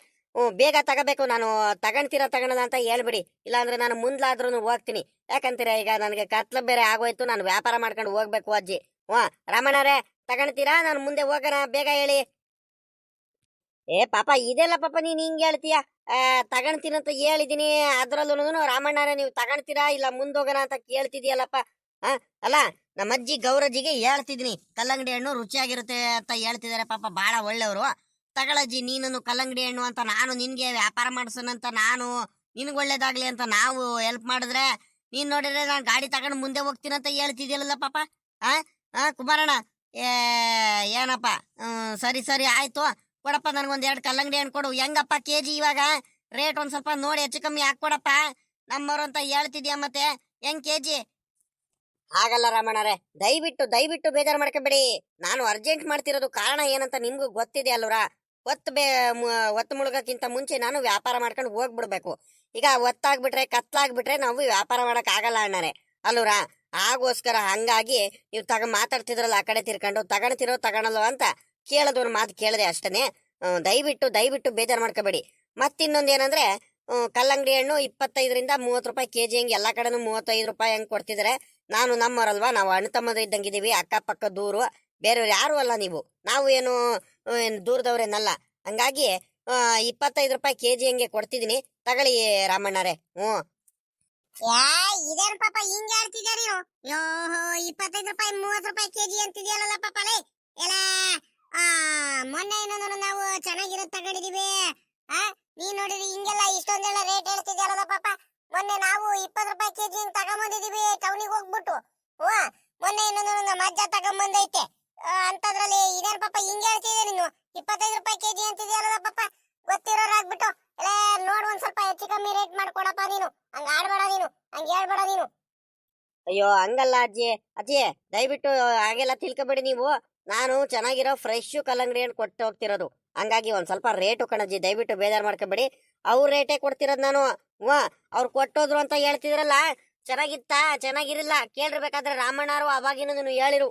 Speaker 2: ಬೇಗ ತಗೋಬೇಕು, ನಾನು ತಗೊಳೋಣ ಅಂತ ಹೇಳ್ಬಿಡಿ, ಇಲ್ಲಾಂದ್ರೆ ನಾನು ಮುಂದ್ಲಾದ್ರೂ ಹೋಗ್ತೀನಿ. ಯಾಕಂತೀರಾ, ಈಗ ನನಗೆ ಕತ್ಲ ಬೇರೆ ಆಗೋಯ್ತು, ನಾನು ವ್ಯಾಪಾರ ಮಾಡ್ಕೊಂಡು ಹೋಗ್ಬೇಕು ಅಜ್ಜಿ. ರಾಮಣ್ಣರೇ ತಗೊಳ್ತೀರಾ, ನಾನು ಮುಂದೆ ಹೋಗೋಣ, ಬೇಗ ಹೇಳಿ. ಏ ಪಾಪ ಇದೆಲ್ಲ ಪಾಪ ನೀನ್ ಹಿಂಗ್ ಹೇಳ್ತೀಯ, ತಗೊಳ್ತೀನಂತ ಹೇಳಿದೀನಿ, ಅದ್ರಲ್ಲೂ ರಾಮಣ್ಣರೇ ನೀವು ತಗೊಳ್ತೀರಾ ಇಲ್ಲ ಮುಂದೋಗೋಣ ಅಂತ ಕೇಳ್ತಿದ್ಯಲ್ಲಪ್ಪ. ಅಲ್ಲ ನಮ್ಮ ಅಜ್ಜಿ ಗೌರಜ್ಜಿಗೆ ಹೇಳ್ತಿದೀನಿ ಕಲ್ಲಂಗಡಿ ಹಣ್ಣು ರುಚಿಯಾಗಿರುತ್ತೆ ಅಂತ ಹೇಳ್ತಿದಾರೆ, ಪಾಪ ಬಹಳ ಒಳ್ಳೆಯವರು. ತಗೊಳಜ್ಜಿ ನೀನು ಕಲ್ಲಂಗಡಿ ಹಣ್ಣು ಅಂತ, ನಾನು ನಿನ್ಗೆ ವ್ಯಾಪಾರ ಮಾಡ್ಸೋಣಂತ, ನಾನು ನಿನ್ಗೆ ಒಳ್ಳೇದಾಗ್ಲಿ ಅಂತ ನಾವು ಹೆಲ್ಪ್ ಮಾಡಿದ್ರೆ ನೀನ್ ನೋಡಿದ್ರೆ ನಾನು ಗಾಡಿ ತಗೊಂಡು ಮುಂದೆ ಹೋಗ್ತೀನಂತ ಹೇಳ್ತಿದ್ಯಲ್ಲ ಪಾಪ. ಕುಮಾರಣ್ಣ, ಏನಪ್ಪ, ಸರಿ ಸರಿ ಆಯ್ತು, ಕೊಡಪ್ಪ ನನ್ಗೊಂದ್ 2 ಕಲ್ಲಂಗಡಿ ಹಣ್ಣು ಕೊಡು. ಹೆಂಗಪ್ಪ ಕೆಜಿ ಇವಾಗ ರೇಟ್ ಒಂದ್ ಸ್ವಲ್ಪ ನೋಡಿ ಹೆಚ್ಚು ಕಮ್ಮಿ ಹಾಕೊಡಪ್ಪ, ನಮ್ಮವ್ರು ಅಂತ ಹೇಳ್ತಿದ್ಯಾ, ಮತ್ತೆ ಹೆಂಗ್ ಕೆಜಿ? ಹಾಗಲ್ಲ ರಾಮಣ್ಣರೇ, ದಯವಿಟ್ಟು ದಯವಿಟ್ಟು ಬೇಜಾರು ಮಾಡ್ಕೋಬೇಡಿ. ನಾನು ಅರ್ಜೆಂಟ್ ಮಾಡ್ತಿರೋದು ಕಾರಣ ಏನಂತ ನಿಮ್ಗೂ ಗೊತ್ತಿದೆ ಅಲ್ವರಾ. ಒತ್ತು ಮುಳುಗಕ್ಕಿಂತ ಮುಂಚೆ ನಾನು ವ್ಯಾಪಾರ ಮಾಡ್ಕೊಂಡು ಹೋಗ್ಬಿಡ್ಬೇಕು. ಈಗ ಒತ್ತಾಗ್ಬಿಟ್ರೆ ಕತ್ಲಾಗ್ಬಿಟ್ರೆ ನಾವು ವ್ಯಾಪಾರ ಮಾಡಕ್ ಆಗಲ್ಲ ಅಣ್ಣರೇ ಅಲ್ವರಾ. ಆಗೋಸ್ಕರ ಹಂಗಾಗಿ ನೀವು ಮಾತಾಡ್ತಿದ್ರಲ್ಲ ಆ ಕಡೆ ತಿರ್ಕೊಂಡು, ತಗೊಳಲ್ವ ಅಂತ ಕೇಳೋದು ಒಂದು ಮಾತು ಕೇಳಿದೆ ಅಷ್ಟೇ. ದಯವಿಟ್ಟು ದಯವಿಟ್ಟು ಬೇಜಾರು ಮಾಡ್ಕೋಬೇಡಿ. ಮತ್ತಿನ್ನೊಂದು ಏನಂದ್ರೆ, ಕಲ್ಲಂಗಡಿ ಹಣ್ಣು 25ರಿಂದ 30 ರೂಪಾಯಿ ಕೆಜಿ ಹಂಗೆ ಎಲ್ಲಾ ಕಡೆನೂ 35 ರೂಪಾಯಿ ಹಂಗೆ ಕೊಡ್ತಿದಾರೆ. ನಾನು ನಮ್ಮವರಲ್ವಾ, ನಾವು ಅಣ್ಣ ತಮ್ಮದ ಇದ್ದಂಗಿದೀವಿ, ಅಕ್ಕಪಕ್ಕ ದೂರು, ಬೇರೆಯವ್ರು ಯಾರು ಅಲ್ಲ ನೀವು, ನಾವು ಏನು ದೂರದವ್ರೇನಲ್ಲ. ಹಂಗಾಗಿ 25 ರೂಪಾಯಿ ಕೆಜಿ ಹಂಗೆ ಕೊಡ್ತಿದೀನಿ, ತಗೊಳ್ಳಿ ರಾಮಣ್ಣರೇ.
Speaker 1: ಇದೇನು ಪಾಪ ಹಿಂಗ್ ಹೇಳ್ತಿದ್ಯಾ ನೀನು? 25 ರೂಪಾಯಿ 30 ರೂಪಾಯಿ ಕೆಜಿ ಅಂತಿದ್ಯಲ್ಲ ಪಾಪ. ಎಲ್ಲ ಮೊನ್ನೆ ಏನೋ ನಾವು ಚೆನ್ನಾಗಿರೋದ್ ತಗೊಂಡಿದೀವಿ, ನೀನ್ ನೋಡಿದ್ರಿ ಹಿಂಗೆಲ್ಲ ಇಷ್ಟೊಂದೆಲ್ಲ ರೇಟ್ ಹೇಳ್ತಿದ್ಯಲ್ಲ ಪಾಪ. ಮೊನ್ನೆ ನಾವು 20 ರೂಪಾಯಿ ಕೆಜಿ ತಗೊಂಬಂದಿದೀವಿ ಟೌನಿಗೆ ಹೋಗ್ಬಿಟ್ಟು. ಮೊನ್ನೆ ಏನೋ ನಮ್ಮ ಅಜ್ಜ ತಗೊಂಬಂದೈತೆ ಅಂತದ್ರಲ್ಲಿ ಇದೇನ್ ಪಾಪ ಹಿಂಗ್ ಹೇಳ್ತಿದ್ಯಾ ನೀನು? 25 ರೂಪಾಯಿ ಕೆಜಿ ಅಂತಿದ್ಯಲ್ಲ ಪಾಪ. ಗೊತ್ತಿರೋರಾಗ್ಬಿಟ್ಟು ಎಲ್ಲ ನೋಡ್ ಒಂದ್ ಸ್ವಲ್ಪ ಹೆಚ್ಚು ಕಮ್ಮಿ ರೇಟ್ ಮಾಡ್ಕೊಡಪ್ಪ ನೀನು. ಹಂಗ ಆಡ್ಬೇಡ ನೀನು, ಹಂಗ ಹೇಳ್ಬೇಡ ನೀನು.
Speaker 2: ಅಯ್ಯೋ ಹಂಗಲ್ಲ ಅಜ್ಜಿ, ಅಜ್ಜಿ ದಯವಿಟ್ಟು ಹಾಗೆಲ್ಲ ತಿಳ್ಕೊಬೇಡಿ ನೀವು. ನಾನು ಚೆನ್ನಾಗಿರೋ ಫ್ರೆಶ್ ಕಲ್ಲಂಗಡಿ ಹಣ್ಣು ಕೊಟ್ಟು ಹೋಗ್ತಿರೋದು, ಹಂಗಾಗಿ ಒಂದ್ ಸ್ವಲ್ಪ ರೇಟು ಕಣಜ್ಜಿ, ದಯವಿಟ್ಟು ಬೇಜಾರು ಮಾಡ್ಕೋಬೇಡಿ. ಅವ್ರ ರೇಟೇ ಕೊಡ್ತಿರೋದು ನಾನು. ಅವ್ರು ಕೊಟ್ಟೋದ್ರು ಅಂತ ಹೇಳ್ತಿದ್ರಲ್ಲ, ಚೆನ್ನಾಗಿತ್ತಾ ಚೆನ್ನಾಗಿರಿಲ್ಲ ಕೇಳಿರ್ಬೇಕಾದ್ರೆ ರಾಮಣ್ಣರು ಅವಾಗಿನೂ ಹೇಳಿರು.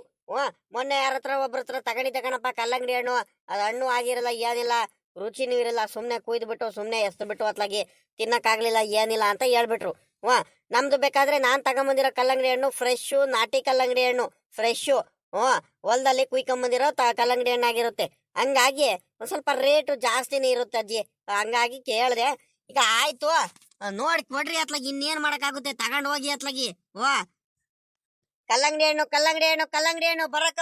Speaker 2: ಮೊನ್ನೆ ಯಾರ ಹತ್ರ ಒಬ್ರ ಹತ್ರ ತಗೊಂಡಿದ್ದೆ ಕಣಪ್ಪ ಕಲ್ಲಂಗಡಿ ಹಣ್ಣು, ಅದು ಹಣ್ಣು ಆಗಿರಲ್ಲ, ಏನಿಲ್ಲ, ರುಚಿನೂ ಇರಲ್ಲ, ಸುಮ್ನೆ ಕುಯ್ದು ಸುಮ್ನೆ ಎಸ್ದು ಬಿಟ್ಟು ಅತ್ಲಾಗಿ ತಿನ್ನಕ್ಕಾಗ್ಲಿಲ್ಲ, ಏನಿಲ್ಲ ಅಂತ ಹೇಳ್ಬಿಟ್ರು. ನಮ್ದು ಬೇಕಾದ್ರೆ ನಾನ್ ತಗೊಂಬಂದಿರೋ ಕಲ್ಲಂಗಡಿ ಹಣ್ಣು ಫ್ರೆಶ್, ನಾಟಿ ಕಲ್ಲಂಗಡಿ ಹಣ್ಣು ಫ್ರೆಶ್, ಹೊಲದಲ್ಲಿ ಕುಯ್ಕೊಂಬಂದಿರೋ ಕಲ್ಲಂಗಡಿ ಹಣ್ಣು ಆಗಿರುತ್ತೆ. ಹಂಗಾಗಿ ಒಂದ್ ಸ್ವಲ್ಪ ರೇಟು ಜಾಸ್ತಿನೇ ಇರುತ್ತೆ ಅಜ್ಜಿ, ಹಂಗಾಗಿ ಕೇಳ್ದೆ. ಈಗ ಆಯ್ತು, ನೋಡಿ ಕೊಡ್ರಿ ಅತ್ಲಾಗಿ, ಇನ್ನೇನ್ ಮಾಡಕ್ಕಾಗುತ್ತೆ, ತಗೊಂಡ್ ಹೋಗಿ ಅತ್ಲಾಗಿ. ಕಲ್ಲಂಗಡಿ ಹಣ್ಣು ಕಲ್ಲಂಗಡಿ ಹಣ್ಣು ಕಲ್ಲಂಗಡಿ ಹಣ್ಣು ಬರಕ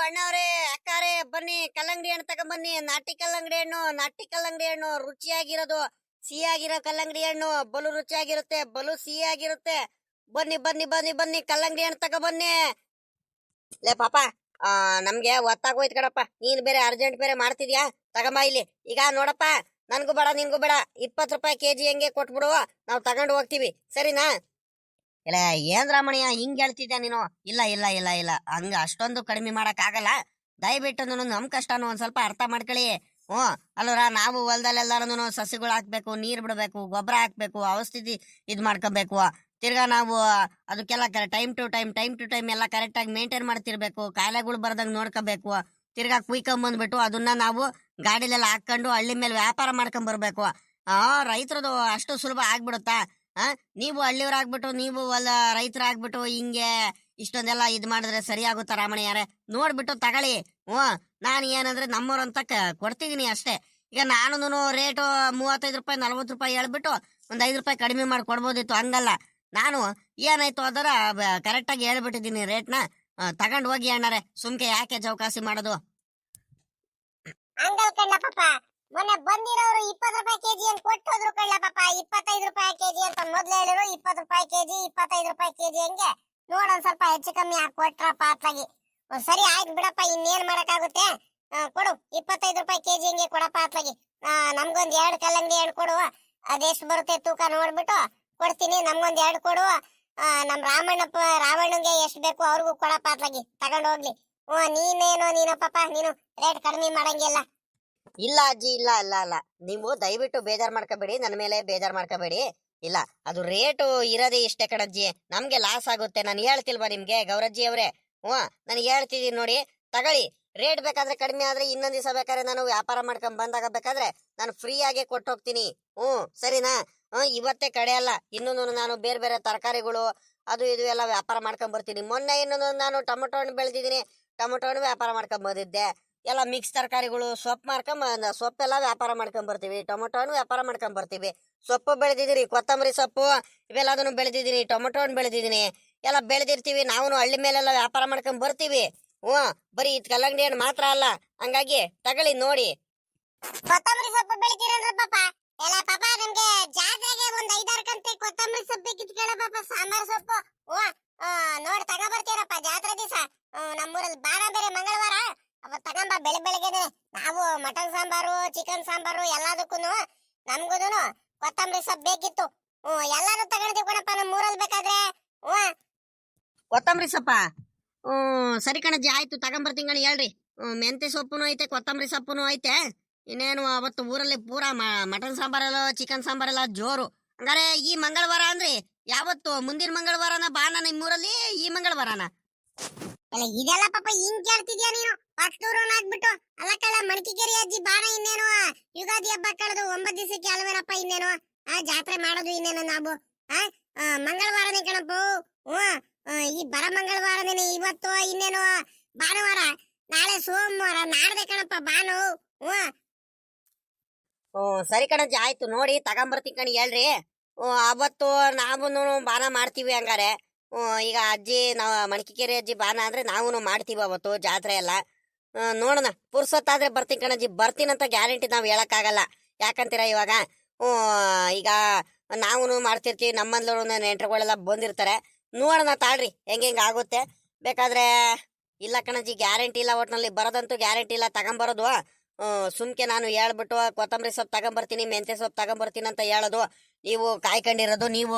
Speaker 2: ಅಣ್ಣವ್ರೆ ಅಕ್ಕಾರೆ ಬನ್ನಿ, ಕಲ್ಲಂಗಡಿ ಹಣ್ಣು ತಗೊಂಬನ್ನಿ. ನಾಟಿ ಕಲ್ಲಂಗಡಿ ಹಣ್ಣು ರುಚಿಯಾಗಿರೋದು, ಸಿಹಿಯಾಗಿರೋ ಕಲ್ಲಂಗಡಿ ಹಣ್ಣು, ಬಲು ರುಚಿಯಾಗಿರುತ್ತೆ, ಬಲು ಸಿಹಿಯಾಗಿರುತ್ತೆ. ಬನ್ನಿ ಬನ್ನಿ ಬನ್ನಿ ಬನ್ನಿ, ಕಲ್ಲಂಗಡಿ ಹಣ್ಣು ತಗೊಬನ್ನಿ. ಲೇ ಪಾಪ, ನಮ್ಗೆ ಒತ್ತಾಗೋಯ್ತು ಕಣಪ್ಪ, ನೀನ್ ಬೇರೆ ಅರ್ಜೆಂಟ್ ಬೇರೆ ಮಾಡ್ತಿದ್ಯಾ, ತಗೊಂಬ ಇಲ್ಲಿ. ಈಗ ನೋಡಪ್ಪ, ನನ್ಗೂ ಬೇಡ ನಿನ್ಗೂ ಬೇಡ, 20 ರೂಪಾಯಿ ಕೆಜಿ ಹೆಂಗೆ ಕೊಟ್ಬಿಡು, ನಾವು ತಗೊಂಡು ಹೋಗ್ತೀವಿ, ಸರಿನಾ? ಇಲ್ಲ ಏನ್ ರಾಮಣ್ಯ ಹಿಂಗ್ ಹೇಳ್ತಿದ್ಯಾ ನೀನು? ಇಲ್ಲ ಇಲ್ಲ ಇಲ್ಲ ಇಲ್ಲ, ಹಂಗ ಅಷ್ಟೊಂದು ಕಡಿಮೆ ಮಾಡಕ್ ಆಗಲ್ಲ. ದಯವಿಟ್ಟು ನಮ್ ಕಷ್ಟನು ಒಂದ್ ಸ್ವಲ್ಪ ಅರ್ಥ ಮಾಡ್ಕೊಳ್ಳಿ. ಅಲ್ವರ, ನಾವು ಹೊಲದಲ್ಲೆಲ್ಲಾರು ಸಸಿಗಳು ಹಾಕ್ಬೇಕು, ನೀರ್ ಬಿಡ್ಬೇಕು, ಗೊಬ್ಬರ ಹಾಕ್ಬೇಕು, ಔಷಧಿ ಇದ್ ಮಾಡ್ಕೋಬೇಕು. ತಿರ್ಗಾ ನಾವು ಅದಕ್ಕೆಲ್ಲ ಟೈಮ್ ಟು ಟೈಮ್ ಎಲ್ಲ ಕರೆಕ್ಟ್ ಆಗಿ ಮೇಂಟೈನ್ ಮಾಡ್ತಿರ್ಬೇಕು, ಕಾಯಿಲೆಗಳು ಬರ್ದಂಗ್ ನೋಡ್ಕೋಬೇಕು. ತಿರ್ಗಾ ಕುಯ್ಕೊಂಬಂದ್ಬಿಟ್ಟು ಅದನ್ನ ನಾವು ಗಾಡಿಲೆಲ್ಲ ಹಾಕೊಂಡು ಹಳ್ಳಿ ಮೇಲೆ ವ್ಯಾಪಾರ ಮಾಡ್ಕೊಂಡ್ ಬರ್ಬೇಕು. ರೈತರದು ಅಷ್ಟು ಸುಲಭ ಆಗ್ಬಿಡುತ್ತಾ? ನೀವು ಹಳ್ಳಿಯವ್ರಾಗ್ಬಿಟ್ಟು, ನೀವು ರೈತರಾಗ್ಬಿಟ್ಟು ಹಿಂಗೆ ಇಷ್ಟೊಂದೆಲ್ಲ ಇದ್ ಮಾಡಿದ್ರೆ ಸರಿ ಆಗುತ್ತಾ ರಾಮಣ್ಯರೇ? ನೋಡ್ಬಿಟ್ಟು ತಗೊಳ್ಳಿ. ನಾನು ಏನಂದ್ರೆ ನಮ್ಮವ್ರಂತ ಕೊಡ್ತಿದೀನಿ ಅಷ್ಟೇ. ಈಗ ನಾನು ರೇಟು 35 ರೂಪಾಯಿ 40 ರೂಪಾಯಿ ಹೇಳ್ಬಿಟ್ಟು ಒಂದ್ 5 ರೂಪಾಯಿ ಕಡಿಮೆ ಮಾಡಿ ಕೊಡ್ಬೋದಿತ್ತು, ಹಂಗಲ್ಲ. ನಾನು ಏನಾಯ್ತು ಅದರ ಕರೆಕ್ಟ್ ಆಗಿ ಹೇಳ್ಬಿಟ್ಟಿದ್ದೀನಿ ರೇಟ್ನ. ತಗೊಂಡ್ ಹೋಗಿ ಅಣ್ಣಾರೆ, ಸುಮ್ಕೆ ಯಾಕೆ ಚೌಕಾಸಿ ಮಾಡೋದು?
Speaker 1: ಹಂಗಲ್ ಕಣ್ಣ ಪಾಪ, ಮೊನ್ನೆ ಬಂದಿರೋರು 20 ರೂಪಾಯಿ ಕೆಜಿ ಅಂತ ಕೊಟ್ಟೋದ್ರು ಕಣ್ಣ ಪಾಪ. 25 ರೂಪಾಯಿ ಕೆಜಿ ಅಂತ ಮೊದ್ಲು ಹೇಳಿರು, 20 ರೂಪಾಯಿ ಕೆಜಿ 25 ರೂಪಾಯಿ ಕೆಜಿ ಹಂಗೆ ನೋಡೊಂದ್ ಸ್ವಲ್ಪ ಹೆಚ್ಚು ಕಮ್ಮಿ ಹಾಕಿ ಕೊಟ್ರಪ್ಪ ಅತ್ಲಾಗಿ. ಸರಿ ಆಯ್ತು ಬಿಡಪ್ಪ, ಇನ್ನೇನ್ ಮಾಡಕ್ಕಾಗುತ್ತೆ, ಕೊಡು 25 ರೂಪಾಯಿ ಕೆಜಿ ಹಂಗೆ ಕೊಡಪ್ಪ ಅತ್ಲಾಗಿ. ನಮ್ಗೊಂದ್ 2 ಕಲ್ಲಂಗಡಿ ಹಣ್ಣು ಕೊಡು, ಅದೆಷ್ಟು ಬರುತ್ತೆ ತೂಕ ನೋಡ್ಬಿಟ್ಟು ಕೊಡ್ತೀನಿ. ನಮ್ಗೊಂದ್ 2 ಕೊಡು, ನಮ್ ರಾವಣಂಗೆ ಎಷ್ಟು ಬೇಕು ಅವ್ರಿಗೂ ಕೊಡಪ್ಪ ಅತ್ಲಾಗಿ ತಗೊಂಡ್ ಹೋಗ್ಲಿ. ನೀನು ಪಾಪ ನೀನು ರೇಟ್ ಕಡಿಮೆ ಮಾಡಂಗಿಲ್ಲ.
Speaker 2: ಇಲ್ಲ ಅಜ್ಜಿ, ಇಲ್ಲ ಅಲ್ಲ ಅಲ್ಲ, ನೀವು ದಯವಿಟ್ಟು ಬೇಜಾರ್ ಮಾಡ್ಕೋಬೇಡಿ, ನನ್ನ ಮೇಲೆ ಬೇಜಾರ್ ಮಾಡ್ಕೋಬೇಡಿ. ಇಲ್ಲ, ಅದು ರೇಟು ಇರೋದೇ ಇಷ್ಟೇ ಕಣಜ್ಜಿ, ನಮ್ಗೆ ಲಾಸ್ ಆಗುತ್ತೆ. ನಾನು ಹೇಳ್ತಿಲ್ವಾ ನಿಮ್ಗೆ ಗೌರಜ್ಜಿ ಅವ್ರೆ? ನಾನು ಹೇಳ್ತಿದೀನಿ ನೋಡಿ, ತಗೊಳ್ಳಿ. ರೇಟ್ ಬೇಕಾದ್ರೆ ಕಡಿಮೆ ಆದ್ರೆ ಇನ್ನೊಂದ್ ದಿವಸ ಬೇಕಾದ್ರೆ ನಾನು ವ್ಯಾಪಾರ ಮಾಡ್ಕೊಂಡ್ ಬಂದಾಗ ಬೇಕಾದ್ರೆ ನಾನು ಫ್ರೀ ಆಗಿ ಕೊಟ್ಟೋಗ್ತೀನಿ. ಸರಿನಾ? ಇವತ್ತೇ ಕಡೆ ಅಲ್ಲ, ಇನ್ನೊಂದು ನಾನು ಬೇರೆ ಬೇರೆ ತರಕಾರಿಗಳು ಅದು ಇದು ಎಲ್ಲ ವ್ಯಾಪಾರ ಮಾಡ್ಕೊಂಡ್ ಬರ್ತೀನಿ. ಮೊನ್ನೆ ಇನ್ನೊಂದು ನಾನು ಟೊಮೊಟೊ ಹಣ್ಣು ಬೆಳೆದಿದ್ದೀನಿ, ಟೊಮೊಟೊ ಹಣ್ಣು ವ್ಯಾಪಾರ ಮಾಡ್ಕೊಂಡ್ ಬಂದಿದ್ದೆ. ಎಲ್ಲ ಮಿಕ್ಸ್ ತರಕಾರಿಗಳು ಸೊಪ್ಪೆಲ್ಲ ವ್ಯಾಪಾರ ಮಾಡ್ಕೊಂಡ್ ಬರ್ತೀವಿ, ಟೊಮೊಟೊ ಹಣ್ಣು ವ್ಯಾಪಾರ ಮಾಡ್ಕೊಂಡ್ ಬರ್ತೀವಿ. ಸೊಪ್ಪು ಬೆಳೆದಿದ್ದೀನಿ, ಕೊತ್ತಂಬರಿ ಸೊಪ್ಪು ಇವೆಲ್ಲದನ್ನು ಬೆಳೆದಿದ್ದೀನಿ, ಟೊಮೊಟೊ ಹಣ್ಣು ಬೆಳೆದಿದ್ದೀನಿ, ಎಲ್ಲ ಬೆಳೆದಿರ್ತೀವಿ. ನಾವು ಹಳ್ಳಿ ಮೇಲೆಲ್ಲ ವ್ಯಾಪಾರ ಮಾಡ್ಕೊಂಡ್ ಬರ್ತೀವಿ. ಬರೀ ಕಲ್ಲಂಗಡಿ ಹಣ್ಣು ಮಾತ್ರ ಅಲ್ಲ. ಹಂಗಾಗಿ ತಗೊಳ್ಳಿ ನೋಡಿ.
Speaker 1: ಕೊತ್ತಂಬರಿ ಸೊಪ್ಪು ಬೆಳಿತೀರಂದ್ರ ಪಾಪ ಎಲ್ಲ ಪಾಪ ನಮ್ಗೆ ಜಾತ್ರೆಗೆ ಒಂದ್ 5-6 ಕಂತೆ ಕೊತ್ತಂಬರಿ ಸೊಪ್ಪು ಬೇಕಿತ್ತು ಕೇಳ ಪಾಪ. ಸಾಂಬಾರ್ ಸೊಪ್ಪು ನೋಡಿ ತಗೊಂಡ್ಬರ್ತೀರಪ್ಪ ಜಾತ್ರೆ ದಿವಸ. ನಮ್ಮೂರಲ್ಲಿ ಬಾರ ಬೇರೆ ಮಂಗಳವಾರ, ಅವ ತಗೊಂಬ ಬೆಳಗ್ಗೆನೆ. ನಾವು ಮಟನ್ ಸಾಂಬಾರು ಚಿಕನ್ ಸಾಂಬಾರು ಎಲ್ಲದಕ್ಕೂ ನಮ್ಗೂನು ಕೊತ್ತಂಬರಿ ಸೊಪ್ಪು ಬೇಕಿತ್ತು. ಎಲ್ಲಾರು ತಗೊಂಡಿದ್ದೀವಿ ಕಣಪ್ಪ ನಮ್ಮೂರಲ್ಲಿ. ಬೇಕಾದ್ರೆ
Speaker 2: ಕೊತ್ತಂಬರಿ ಸೊಪ್ಪ ಸರಿ ಕಣಜ್ಜಿ, ಆಯ್ತು ತಗೊಂಬರ್ತೀನಿ ಕಣಿ. ಹೇಳ್ರಿ. ಮೆಂತೆ ಸೊಪ್ಪುನು ಐತೆ, ಕೊತ್ತಂಬರಿ ಸೊಪ್ಪುನು ಐತೆ. ಇನ್ನೇನು ಅವತ್ತು ಊರಲ್ಲಿ ಪೂರಾ ಮಟನ್ ಸಾಂಬಾರೆಲ್ಲ ಚಿಕನ್ ಸಾಂಬಾರೆಲ್ಲ ಜೋರು. ಹಂಗಾರೆ ಈ ಮಂಗಳವಾರ ಅಂದ್ರೆ ಯಾವತ್ತು? ಮುಂದಿನ ಮಂಗಳವಾರನ ಬಾನ ನಿಮ್ಮೂರಲ್ಲಿ? ಈ ಮಂಗಳವಾರನ?
Speaker 1: ಇದೆಲ್ಲ ಪಾಪ ಹಿಂಗ್ ಕೇಳ್ತಿದ್ಯಾ ನೀನು? ಪತ್ತೂರು ಹಾಕ್ಬಿಟ್ಟು ಅಲ್ಲ ಕಳ ಮಣಕಿಕೆರೆ ಅಜ್ಜಿ ಬಾಣ. ಇನ್ನೇನು ಯುಗಾದಿ ಹಬ್ಬ ಕಳೆದು 9 ದಿವಸಕ್ಕೆ ಅಲ್ವೇನಪ್ಪ ಇನ್ನೇನು ಜಾತ್ರೆ ಮಾಡೋದು ಇನ್ನೇನು ನಾವು? ಮಂಗಳವಾರನೇ ಕಣಪ್ಪ. ಈ ಬರ ಮಂಗಳವಾರನೇ ಇವತ್ತು. ಇನ್ನೇನು ಭಾನುವಾರ, ನಾಳೆ ಸೋಮವಾರ, ನಾಡ್ದೆ ಕಣಪ್ಪ ಬಾನು.
Speaker 2: ಸರಿ ಕಣಜ್ಜಿ, ಆಯ್ತು ನೋಡಿ ತಗೊಂಬರ್ತೀನಿ ಕಣಿ. ಹೇಳ್ರಿ. ಅವತ್ತು ನಾವು ಬಾನ ಮಾಡ್ತೀವಿ. ಹಂಗಾರೆ ಈಗ ಅಜ್ಜಿ ನಾವು ಮಣಕಿಕೆರೆ ಅಜ್ಜಿ ಬಾನ ಅಂದ್ರೆ ನಾವು ಮಾಡ್ತೀವಿ ಅವತ್ತು ಜಾತ್ರೆ ಎಲ್ಲ. ನೋಡೋಣ, ಪುರ್ಸೊತ್ತಾದ್ರೆ ಬರ್ತೀನಿ ಕಣಜ್ಜಿ. ಬರ್ತೀನಂತ ಗ್ಯಾರಂಟಿ ನಾವು ಹೇಳಕ್ಕಾಗಲ್ಲ. ಯಾಕಂತೀರಾ ಇವಾಗ ಈಗ ನಾವು ಮಾಡ್ತಿರ್ತೀವಿ, ನಮ್ಮಂದ್ಲೂ ನೆಂಟ್ರುಗಳೆಲ್ಲ ಬಂದಿರ್ತಾರೆ. ನೋಡೋಣ ತಾಳ್ರಿ ಹೆಂಗೆ ಆಗುತ್ತೆ. ಬೇಕಾದ್ರೆ ಇಲ್ಲ ಕಣಜ್ಜಿ, ಗ್ಯಾರಂಟಿ ಇಲ್ಲ. ಒಟ್ನಲ್ಲಿ ಬರೋದಂತೂ ಗ್ಯಾರಂಟಿ ಇಲ್ಲ. ತಗೊಂಬರೋದು ಸುಮ್ಕೆ ನಾನು ಹೇಳ್ಬಿಟ್ಟು ಕೊತ್ತಂಬರಿ ಸೊಪ್ಪು ತಗೊಂಬರ್ತೀನಿ, ಮೆಂತೆ ಸೊಪ್ಪು ತಗೊಂಬರ್ತೀನಿ ಅಂತ ಹೇಳೋದು. ನೀವು ಕಾಯ್ಕೊಂಡಿರೋದು, ನೀವು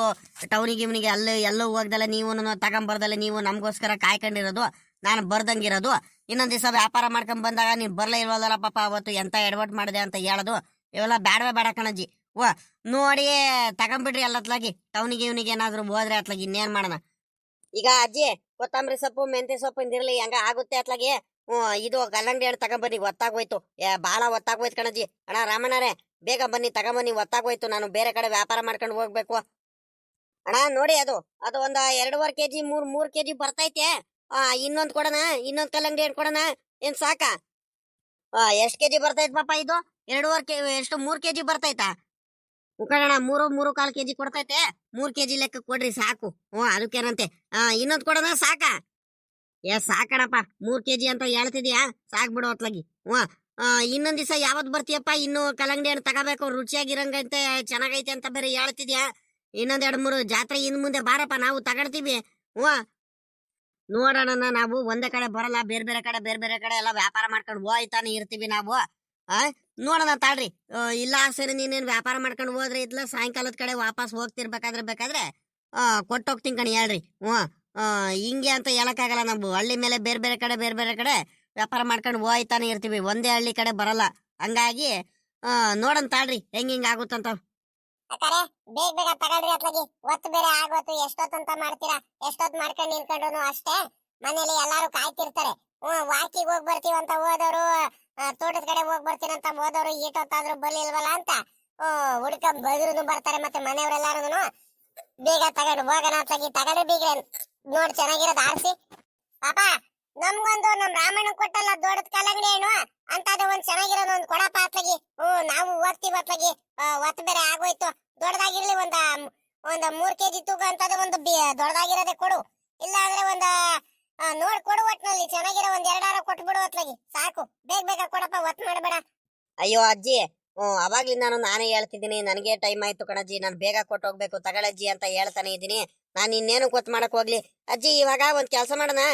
Speaker 2: ಟೌನಿಗೆ ಇವನಿಗೆ ಎಲ್ಲೂ ಹೋಗ್ದಲ್ಲ, ನೀವು ತಗೊಂಬರ್ದಲ್ಲ, ನೀವು ನಮಗೋಸ್ಕರ ಕಾಯ್ಕೊಂಡಿರೋದು, ನಾನು ಬರ್ದಂಗಿರೋದು. ಇನ್ನೊಂದ್ ದಿವಸ ವ್ಯಾಪಾರ ಮಾಡ್ಕೊಂಡ್ ಬಂದಾಗ ನೀನ್ ಬರ್ಲೇ ಇಲ್ವಲ್ಲ ಪಾಪ, ಅವತ್ತು ಎಂತ ಎಡವಟ್ ಮಾಡಿದೆ ಅಂತ ಹೇಳೋದು. ಇವೆಲ್ಲ ಬೇಡ ಕಣಜ್ಜಿ. ನೋಡಿ ತಗೊಂಬಿಡ್ರಿ ಎಲ್ಲತ್ಲಾಗಿ. ಟೌನಿಗೆ ಇವನಿಗೆ ಏನಾದ್ರು ಹೋದ್ರೆ ಅತ್ಲಾಗಿ ಇನ್ನೇನ್ ಮಾಡೋಣ. ಈಗ ಅಜ್ಜಿ ಕೊತ್ತಂಬರಿ ಸೊಪ್ಪು ಮೆಂತೆ ಸೊಪ್ಪು ಇಂದಿರ್ಲಿ, ಹಂಗ ಆಗುತ್ತೆ ಅತ್ಲಾಗಿ. ಇದು ಕಲ್ಲಂಗಡಿ ಹಣ್ಣು ತಗೊಂಬನ್ನಿ, ಒತ್ತಾಗೋಯ್ತು. ಬಾಳ ಒತ್ತಾಗೋಯ್ತು ಕಣಜ್ಜಿ. ಅಣ್ಣ ರಾಮಣ್ಣರೇ, ಬೇಗ ಬನ್ನಿ ತಗೊಂಬನ್ನಿ, ಒತ್ತಾಗೋಯ್ತು. ನಾನು ಬೇರೆ ಕಡೆ ವ್ಯಾಪಾರ ಮಾಡ್ಕೊಂಡು ಹೋಗ್ಬೇಕು. ಅಣ್ಣ ನೋಡಿ, ಅದು ಒಂದ್ 2.5 kg 3 kg ಬರ್ತೈತೆ. ಇನ್ನೊಂದ್ ಕೊಡೋಣ, ಇನ್ನೊಂದ್ ಕಲ್ಲಂಗಡಿ ಹಣ್ಣು ಕೊಡೋಣ. ಏನ್ ಸಾಕ? ಎಷ್ಟ್ ಕೆಜಿ ಬರ್ತೈತ್ ಪಾಪ ಇದು? 2.5 ಎಷ್ಟು 3 kg ಬರ್ತೈತಾ? ಮುಖಂಡಣ 3.25 kg ಕೊಡ್ತೈತೆ. 3 kg ಲೆಕ್ಕ ಕೊಡ್ರಿ ಸಾಕು. ಅದಕ್ಕೇನಂತೆ. ಇನ್ನೊಂದ್ ಕೊಡೋಣ ಸಾಕ? ಸಾಕಣಪ್ಪ, 3 kg ಅಂತ ಹೇಳ್ತಿದ್ಯಾ, ಸಾಕ್ಬಿಡು ಅತ್ಲಾಗಿ. ಇನ್ನೊಂದ್ ದಿವಸ ಯಾವತ್ ಬರ್ತೀಯಪ್ಪ? ಇನ್ನು ಕಲ್ಲಂಗಡಿ ಹಣ್ಣು ತಗೋಬೇಕು, ರುಚಿಯಾಗಿರಂಗೈತೆ, ಚೆನ್ನಾಗೈತೆ ಅಂತ ಬೇರೆ ಹೇಳ್ತಿದ್ಯಾ. ಇನ್ನೊಂದ್ 2-3 ಜಾತ್ರೆ ಇನ್ ಮುಂದೆ ಬಾರಪ್ಪ, ನಾವು ತಗೊಳ್ತೀವಿ. ನೋಡೋಣ, ನಾವು ಒಂದೇ ಕಡೆ ಬರಲ್ಲ, ಬೇರೆ ಬೇರೆ ಕಡೆ ಎಲ್ಲ ವ್ಯಾಪಾರ ಮಾಡ್ಕೊಂಡು ಹೋಯ್ತಾನೆ ಇರ್ತೀವಿ ನಾವು. ನೋಡೋಣ ತಾಳ್ರಿ. ಇಲ್ಲ ಸರಿ, ನೀನೇನ್ ವ್ಯಾಪಾರ ಮಾಡ್ಕೊಂಡು ಹೋದ್ರೆ ಇದ್ಲ ಸಾಯಂಕಾಲದ ಕಡೆ ವಾಪಸ್ ಬೇಕಾದ್ರೆ ಕೊಟ್ಟೋಗ್ತೀನಿ ಕಣಿ. ಹೇಳ್ರಿ. ಹಿಂಗೆ ಅಂತ ಹೇಳಕ್ಕಾಗಲ್ಲ. ನಾವು ಹಳ್ಳಿ ಮೇಲೆ ಬೇರೆ ಬೇರೆ ಕಡೆ ವ್ಯಾಪಾರ ಮಾಡ್ಕೊಂಡು ಹೋಯ್ತಾನೆ ಇರ್ತೀವಿ, ಒಂದೇ ಹಳ್ಳಿ ಕಡೆ ಬರಲ್ಲ. ಹಂಗಾಗಿ ನೋಡೋಣ ತಾಳ್ರಿ ಹೆಂಗ್ ಆಗುತ್ತಂತ.
Speaker 1: ಬೇಗ ತಗೊಳ್ರಿ ಅತ್ಲಾಗಿ. ಒತ್ತು ಬೇರೆ ಆಗೋತು. ಎಷ್ಟೊತ್ತಂತ ಮಾಡ್ತೀರಾ? ಎಷ್ಟೊತ್ತು ಮಾಡ್ಕೊಂಡು ನಿಂತ್ಕೊಂಡ್ರು ಅಷ್ಟೇ. ಮನೇಲಿ ಎಲ್ಲಾರು ಕಾಯ್ತಿರ್ತಾರೆ. ವಾಕಿಗೆ ಹೋಗಿ ಬರ್ತೀವಂತ ಹೋದವರು, ತೋಟದ ಕಡೆ ಹೋಗಿ ಬರ್ತೀನಂತ ಹೋದವರು ಈಟೊತ್ತಾದ್ರೂ ಬರ್ಲಿಲ್ವಲ್ಲ ಅಂತ ಹುಡ್ಕೊಂಡ್ ಬದ್ರು ಬರ್ತಾರೆ. ಮತ್ತೆ ಮನೆಯವರೆಲ್ಲಾರು ಬೇಗ ತಗೊಂಡು ಹೋಗೋಣ ಅತ್ಲಾಗಿ. ತಗೊಂಡ್ರೆ ಬೀಗ ನೋಡಿ ಚೆನ್ನಾಗಿರೋದು ಆರಿಸಿ. ಪಾಪ ನಮ್ಗೊಂದು ನಮ್ ರಾಮಣ್ಣ ಕೊಟ್ಟಲ್ಲ ದೊಡ್ಡದ್ ಕಲ್ಲಂಗಡಿ ಹಣ್ಣು ಅಂತದ ಒಂದ್ ಚೆನ್ನಾಗಿರೋದು ಒಂದ್ ಕೊಡಪ್ಪ ಅತ್ಲಾಗಿ. ನಾವು ಹೋಗ್ತೀವಿ ಅತ್ಲಾಗಿ. ಒತ್ತು ಬೇರೆ ಆಗೋಯ್ತು. ದೊಡ್ಡದಾಗಿರ್ಲಿ, ಒಂದ್ 3 kg ತೂಕ ಅಂತದ ಒಂದು ದೊಡ್ಡದಾಗಿರೋದೇ ಕೊಡು. ಇಲ್ಲ ಅಂದ್ರೆ ನೋಡ್ ಕೊಡು. ಒಟ್ನಲ್ಲಿ ಚೆನ್ನಾಗಿರೋ ಒಂದ್ 2 ಕೊಟ್ಬಿಡು ಅತ್ಲಾಗಿ. ಸಾಕು, ಬೇಗ ಕೊಡಪ್ಪ, ಒತ್ತು ಮಾಡಬೇಡ.
Speaker 2: ಅಯ್ಯೋ ಅಜ್ಜಿ, ಅವಾಗ್ಲಿಂದ ನಾನೇ ಹೇಳ್ತಿದ್ದೀನಿ, ನನಗೆ ಟೈಮ್ ಆಯ್ತು ಕಣಜ್ಜಿ, ನಾನು ಬೇಗ ಕೊಟ್ಟೋಗ್ಬೇಕು, ತಗೊಳಜ್ಜಿ ಅಂತ ಹೇಳ್ತಾನೆ ಇದ್ದೀನಿ. ನಾನು ಇನ್ನೇನು ಕೊತ್ ಮಾಡಕ್ ಹೋಗ್ಲಿ ಅಜ್ಜಿ. ಇವಾಗ ಒಂದ್ ಕೆಲಸ ಮಾಡೋಣ,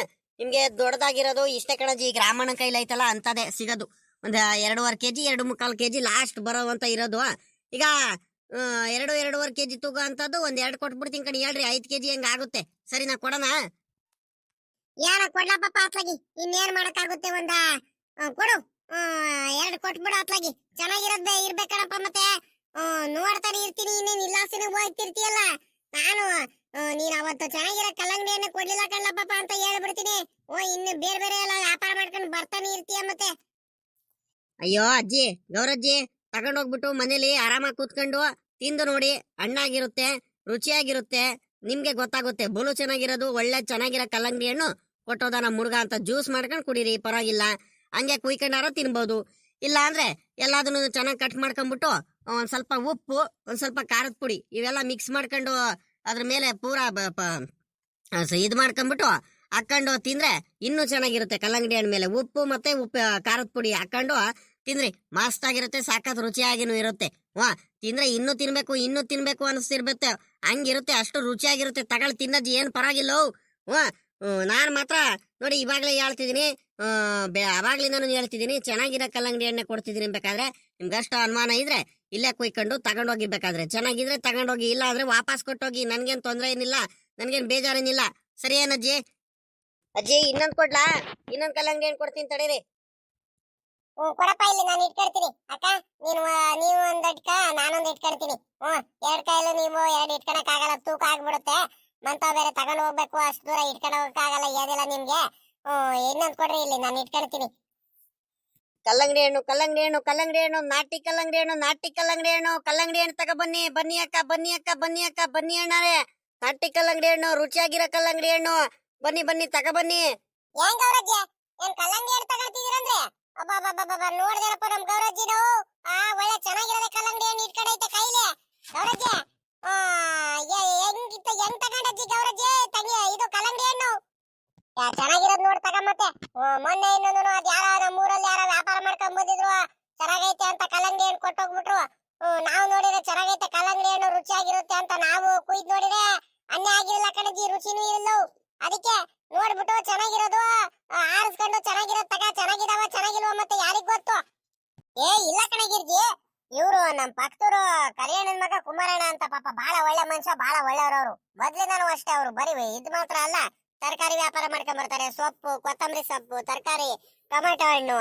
Speaker 2: ನಿಮ್ಗೆ ದೊಡ್ಡದಾಗಿರೋದು ಇಷ್ಟೇ ಕಣಜ್ಜಿ. ಈಗ ರಾಮಣ್ಣ ಕೈಲಿ ಐತಲ್ಲ ಅಂತದೇ ಸಿಗೋದು. ಒಂದ್ 2.25 kg 2.25 kg ಲಾಸ್ಟ್ ಬರೋವಂತ ಇರೋದು. ಈಗ ಎರಡೂವರೆ ಕೆಜಿ ತೂಗ ಅಂತದ್ದು ಒಂದ್ 2 ಕೊಟ್ಬಿಡ್ತೀನಿ ಕಣಿ. ಹೇಳ್ರಿ 5 ಕೆಜಿ ಹೆಂಗ ಆಗುತ್ತೆ? ಸರಿನಾ, ಕೊಡೋಣ?
Speaker 1: ಏನ ಕೊಡ್ಲಪ್ಪ ಅತ್ಲಾಗಿ, ಇನ್ನೇನ್ ಮಾಡಕ್ಕಾಗುತ್ತೆ? ಕೊಡು, 2 ಕೊಟ್ಬಿಡು ಅತ್ಲಾಗಿ. ಚೆನ್ನಾಗಿರೋದ್ ಇರ್ಬೇಕಣಪ್ಪ. ಮತ್ತೆ ನೋಡ್ತಾನೆ ಇರ್ತೀನಿ, ಇನ್ನೇನ್ ಇಲ್ಲಾಸಿನ ಹೋಗ್ತಿರ್ತೀಯಲ್ಲ. ನಾನು ನೀನ್ ಅವತ್ತು ಚೆನ್ನಾಗಿರೋ ಕಲ್ಲಂಗಡಿಯನ್ನ ಕೊಡ್ಲಿಲ್ಲ ಕಣ್ಲಪ್ಪ ಅಂತ ಹೇಳ್ಬಿಡ್ತೀನಿ. ಇನ್ನು ಬೇರೆ ಬೇರೆ ಎಲ್ಲ ವ್ಯಾಪಾರ ಮಾಡ್ಕೊಂಡು ಬರ್ತಾನೆ ಇರ್ತೀಯ ಮತ್ತೆ.
Speaker 2: ಅಯ್ಯೋ ಅಜ್ಜಿ, ಗೌರಜ್ಜಿ, ತಗೊಂಡೋಗ್ಬಿಟ್ಟು ಮನೇಲಿ ಆರಾಮಾಗಿ ಕೂತ್ಕೊಂಡು ತಿಂದು ನೋಡಿ. ಹಣ್ಣಾಗಿರುತ್ತೆ, ರುಚಿಯಾಗಿರುತ್ತೆ, ನಿಮ್ಗೆ ಗೊತ್ತಾಗುತ್ತೆ. ಬಲು ಚೆನ್ನಾಗಿರೋದು, ಒಳ್ಳೆ ಚೆನ್ನಾಗಿರೋ ಕಲ್ಲಂಗಡಿ ಹಣ್ಣು ಕೊಟ್ಟೋದ ನಮ್ಮ ಹುಡುಗ ಅಂತ ಜ್ಯೂಸ್ ಮಾಡ್ಕೊಂಡು ಕುಡೀರಿ, ಪರವಾಗಿಲ್ಲ. ಹಂಗೆ ಕುಯ್ಕೊಂಡಾರೋ ತಿನ್ಬೋದು. ಇಲ್ಲ ಅಂದ್ರೆ ಎಲ್ಲದನ್ನು ಚೆನ್ನಾಗಿ ಕಟ್ ಮಾಡ್ಕೊಂಡ್ಬಿಟ್ಟು ಒಂದ್ ಸ್ವಲ್ಪ ಉಪ್ಪು, ಒಂದ್ ಸ್ವಲ್ಪ ಖಾರದ ಪುಡಿ ಇವೆಲ್ಲ ಮಿಕ್ಸ್ ಮಾಡ್ಕೊಂಡು ಅದ್ರ ಮೇಲೆ ಪೂರಾ ಇದ್ ಮಾಡ್ಕೊಂಡ್ಬಿಟ್ಟು ಹಾಕೊಂಡು ತಿಂದ್ರೆ ಇನ್ನೂ ಚೆನ್ನಾಗಿರುತ್ತೆ. ಕಲ್ಲಂಗಡಿ ಹಣ್ಣು ಮೇಲೆ ಉಪ್ಪು ಮತ್ತೆ ಖಾರದ ಪುಡಿ ಹಾಕೊಂಡು ತಿಂದ್ರಿ, ಮಸ್ತ್ ಆಗಿರುತ್ತೆ, ಸಾಕತ್ ರುಚಿಯಾಗಿನೂ ಇರುತ್ತೆ. ತಿಂದ್ರೆ ಇನ್ನೂ ತಿನ್ಬೇಕು ಅನಿಸ್ತಿರ್ಬೇಕು, ಹಂಗಿರುತ್ತೆ, ಅಷ್ಟು ರುಚಿಯಾಗಿರುತ್ತೆ. ತಗೊಳ್ ತಿನ್ನಜ್ಜಿ, ಏನ್ ಪರವಾಗಿಲ್ಲ. ನಾನ್ ಮಾತ್ರ ನೋಡಿ ಇವಾಗ್ಲೇ ಹೇಳ್ತಿದೀನಿ, ಅವಾಗ್ಲಿಂದ ಹೇಳ್ತಿದೀನಿ, ಚೆನ್ನಾಗಿರೋ ಕಲ್ಲಂಗಡಿ ಎಣ್ಣೆ ಕೊಡ್ತಿದೀನಿ. ಬೇಕಾದ್ರೆ ನಿಮ್ಗೆ ಅಷ್ಟು ಅನುಮಾನ ಇದ್ರೆ ಇಲ್ಲೇ ಕುಯ್ಕೊಂಡು ತಗೊಂಡೋಗಿ. ಬೇಕಾದ್ರೆ ಚೆನ್ನಾಗಿದ್ರೆ ತಗೊಂಡೋಗಿ, ಇಲ್ಲ ಅಂದ್ರೆ ವಾಪಸ್ ಕೊಟ್ಟೋಗಿ. ನನ್ಗೇನ್ ತೊಂದ್ರೆ ಏನಿಲ್ಲ, ನನ್ಗೇನ್ ಬೇಜಾರೇನಿಲ್ಲ. ಸರಿ ಏನಜ್ಜಿ? ಅಜ್ಜಿ, ಇನ್ನೊಂದ್ ಕೊಡ್ಲಾ? ಇನ್ನೊಂದ್ ಕಲ್ಲಂಗಡಿ ಹಣ್ಣು ಕೊಡ್ತೀನಿ ತಡೀರಿ.
Speaker 1: ಕೊಡಪ್ಪ, ಇಲ್ಲಿ ನಾನು ಇಟ್ಕೊಳ್ತೀನಿ. ಅಕ್ಕ, ನೀವು ಒಂದ್ ಇಟ್ಕ, ನಾನೊಂದ್ ಇಟ್ಕೊಳ್ತೀನಿ. 2 ಕಾಯಿಲು ನೀವು 2 ಇಟ್ಕೊಳಕ್ ಆಗಲ್ಲ, ತೂಕ ಆಗ್ಬಿಡುತ್ತೆ. ಮಂತ ಬೇರೆ ತಗೊಂಡ್ ಹೋಗ್ಬೇಕು, ಅಷ್ಟು ದೂರ ಇಟ್ಕೊಂಡು ಹೋಗಕ್ಕಾಗಲ್ಲ, ಏನಿಲ್ಲ ನಿಮ್ಗೆ. ಇನ್ನೊಂದ್ ಕೊಡ್ರಿ, ಇಲ್ಲಿ ನಾನು ಇಟ್ಕೊಳ್ತೀನಿ.
Speaker 2: ಕಲ್ಲಂಗಡಿ ಹಣ್ಣು, ಕಲ್ಲಂಗಡಿ ಹಣ್ಣು, ಕಲ್ಲಂಗಡಿ ಹಣ್ಣು, ನಾಟಿ ಕಲ್ಲಂಗಡಿ ಹಣ್ಣು, ನಾಟಿ ಕಲ್ಲಂಗಡಿ ಹಣ್ಣು, ಕಲ್ಲಂಗಡಿ ಹಣ್ಣು ತಗ ಬನ್ನಿ. ಬನ್ನಿ ಅಕ್ಕ, ಬನ್ನಿ ಅಕ್ಕ, ಬನ್ನಿ ಅಕ್ಕ, ಬನ್ನಿ ಅಣ್ಣಾರೆ. ನಾಟಿ ಕಲ್ಲಂಗಡಿ ಹಣ್ಣು, ರುಚಿಯಾಗಿರೋ ಕಲ್ಲಂಗಡಿ ಹಣ್ಣು, ಬನ್ನಿ ಬನ್ನಿ ತಗ ಬನ್ನಿ.
Speaker 1: ಏನ್ ಗೌರಜ್ಜಿ, ಏನ್ ಕಲ್ಲಂಗಡಿ ಹಣ್ಣು ತಗೊಳ್ತಿದ್ದೀರಂದ್ರೆ? ನೋಡ್ದೇನಪ್ಪ ನಮ್ ಗೌರಜ್ಜಿನು. ಒಳ್ಳೆ ಚೆನ್ನಾಗಿರೋದೆ ಕಲ್ಲಂಗಡಿ ಹಣ್ಣು ಇಟ್ಕೊಂಡೈತೆ ಕೈಲಿ. ಗೌರಜ್ಜಿ, ಹೆಂಗ್ ತಗೊಂಡಜ್ಜಿ ಗೌರಜ್ಜಿ ತಂಗಿ ಇದು ಕಲ್ಲಂಗಡಿ ಹಣ್ಣು? ಚೆನ್ನಾಗಿರೋದ್ ನೋಡ್ ತಗ. ಮತ್ತೆ ಮೊನ್ನೆ ಇನ್ನೊಂದು ಅದ್ ಯಾರ ನಮ್ಮೂರಲ್ಲಿ ಯಾರ ವ್ಯಾಪಾರ ಮಾಡ್ಕೊಂಡ್ ಬಂದಿದ್ರು, ಚೆನ್ನಾಗೈತೆ ಅಂತ ಕಲ್ಲಂಗಡಿ ಹಣ್ಣು ಕೊಟ್ಟೋಗ್ಬಿಟ್ರು. ನಾವು ನೋಡಿದ್ರೆ ಚೆನ್ನಾಗೈತೆ ಕಲ್ಲಂಗಡಿ ಹಣ್ಣು, ರುಚಿಯಾಗಿರುತ್ತೆ ಅಂತ ನಾವು ಕುಯ್ದು ನೋಡಿದ್ರೆ ಅನ್ನೇ ಆಗಿರಲ್ಲ ಕಣಜ್ಜಿ, ರುಚಿನೂ ಇರಲ್ಲ. ಅದಕ್ಕೆ ನೋಡ್ಬಿಟ್ಟು ಚೆನ್ನಾಗಿರೋದು ಆರಿಸ್ಕೊಂಡು ಚೆನ್ನಾಗಿರೋದ್ ತಗ. ಚೆನ್ನಾಗಿದಾವ ಚೆನ್ನಾಗಿಲ್ವ ಮತ್ತೆ ಯಾರಿಗ್ ಗೊತ್ತು? ಇಲ್ಲ ಕಣಗಿರ್ಜಿ, ಇವ್ರು ನಮ್ ಪಕ್ಕದೂರು ಕರಿಯಣ್ಣನ ಮಗ ಕುಮಾರಣ್ಣ ಅಂತ, ಪಾಪ ಬಹಳ ಒಳ್ಳೆ ಮನುಷ್ಯ, ಬಹಳ ಒಳ್ಳೆಯವ್ರವ್ರು. ಮೊದ್ಲಿಂದಾನು ಅಷ್ಟೇ. ಅವ್ರು ಬರೀ ಇದ್ ಮಾತ್ರ ಅಲ್ಲ, ತರಕಾರಿ ವ್ಯಾಪಾರ ಮಾಡ್ಕೊಂಡ್ ಬರ್ತಾರೆ. ಸೊಪ್ಪು, ಕೊತ್ತಂಬರಿ ಸೊಪ್ಪು, ತರಕಾರಿ, ಟೊಮೆಟೊ ಹಣ್ಣು,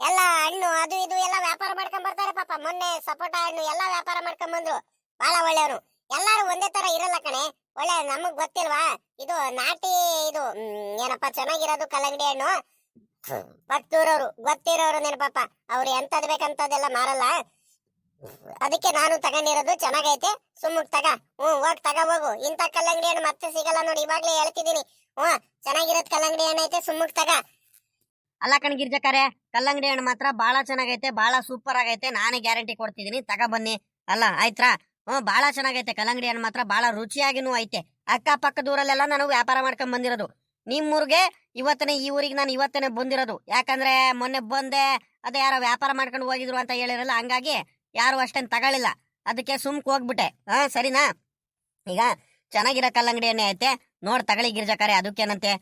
Speaker 1: ಎಲ್ಲ ಹಣ್ಣು ಅದು ಇದು ಎಲ್ಲ ವ್ಯಾಪಾರ ಮಾಡ್ಕೊಂಡ್ ಬರ್ತಾರೆ. ಪಾಪ ಮೊನ್ನೆ ಸಪೋಟ ಹಣ್ಣು ಎಲ್ಲ ವ್ಯಾಪಾರ ಮಾಡ್ಕೊಂಡ್ ಬಂದ್ರು. ಬಹಳ ಒಳ್ಳೆಯವರು. ಎಲ್ಲಾರು ಒಂದೇ ತರ ಇರಲ್ಲ ಕಣೆ. ಒಳ್ಳೆ, ನಮಗ್ ಗೊತ್ತಿಲ್ವಾ ಇದು ನಾಟಿ, ಇದು ಏನಪ್ಪಾ ಚೆನ್ನಾಗಿರೋದು ಕಲ್ಲಂಗಡಿ ಹಣ್ಣು. ಪಕ್ಕದೂರವ್ರು ಗೊತ್ತಿರೋರು ನೆನಪಪ್ಪ, ಅವ್ರು ಎಂತದ್ ಬೇಕಂತದೆಲ್ಲ ಮಾರಲ್ಲ. ಅದಕ್ಕೆ ನಾನು ತಗೊಂಡಿರೋದು ಚೆನ್ನಾಗೈತೆ, ಸುಮ್ಮಕ್ ತಗ. ಹೋಗ್ ತಗ ಹೋಗು. ಇಂತ ಕಲ್ಲಂಗಡಿ ಹಣ್ಣು ಮತ್ತೆ ಸಿಗಲ್ಲ ನೋಡಿ, ಇವಾಗ್ಲೇ ಹೇಳ್ತಿದೀನಿ. ಚೆನ್ನಾಗಿರೋದ್ ಕಲ್ಲಂಗಡಿ ಹಣ್ಣು ಐತೆ, ಸುಮ್ಮಕ್ ತಗ.
Speaker 2: ಅಲ್ಲ ಕಣಗಿರ್ಜಕಾರೆ, ಕಲ್ಲಂಗಡಿ ಹಣ್ಣು ಮಾತ್ರ ಬಹಳ ಚೆನ್ನಾಗೈತೆ, ಬಹಳ ಸೂಪರ್ ಆಗೈತೆ. ನಾನೇ ಗ್ಯಾರಂಟಿ ಕೊಡ್ತಿದೀನಿ, ತಗ ಬನ್ನಿ. ಅಲ್ಲ ಆಯ್ತಾ? ಬಹಳ ಚೆನ್ನಾಗೈತೆ ಕಲ್ಲಂಗಡಿ ಹಣ್ಣು ಮಾತ್ರ, ಬಹಳ ರುಚಿಯಾಗಿನೂ ಐತೆ. ಅಕ್ಕ ಪಕ್ಕದೂರಲ್ಲೆಲ್ಲ ನಾನು ವ್ಯಾಪಾರ ಮಾಡ್ಕೊಂಡ್ ಬಂದಿರೋದು. ನಿಮ್ಮೂರ್ಗೆ ಇವತ್ತನೇ, ಈ ಊರಿಗೆ ನಾನು ಇವತ್ತನೇ ಬಂದಿರೋದು. ಯಾಕಂದ್ರೆ ಮೊನ್ನೆ ಬಂದೆ, ಅದೇ ಯಾರೋ ವ್ಯಾಪಾರ ಮಾಡ್ಕೊಂಡು ಹೋಗಿದ್ರು ಅಂತ ಹೇಳಿರಲ್ಲ, ಹಂಗಾಗಿ ಯಾರು ಅಷ್ಟೇನ್ ತಗೊಳ್ಳಿಲ್ಲ. ಅದಕ್ಕೆ ಸುಮ್ಕ್ ಹೋಗ್ಬಿಟ್ಟೆ. ಸರಿನಾ? ಈಗ ಚೆನ್ನಾಗಿರೋ ಕಲ್ಲಂಗಡಿ ಎಣ್ಣೆ ಐತೆ, ನೋಡ್ ತಗೊಳ್ಳಿ ಗಿರ್ಜಕಾರೆ, ಅದಕ್ಕೇನಂತೆ.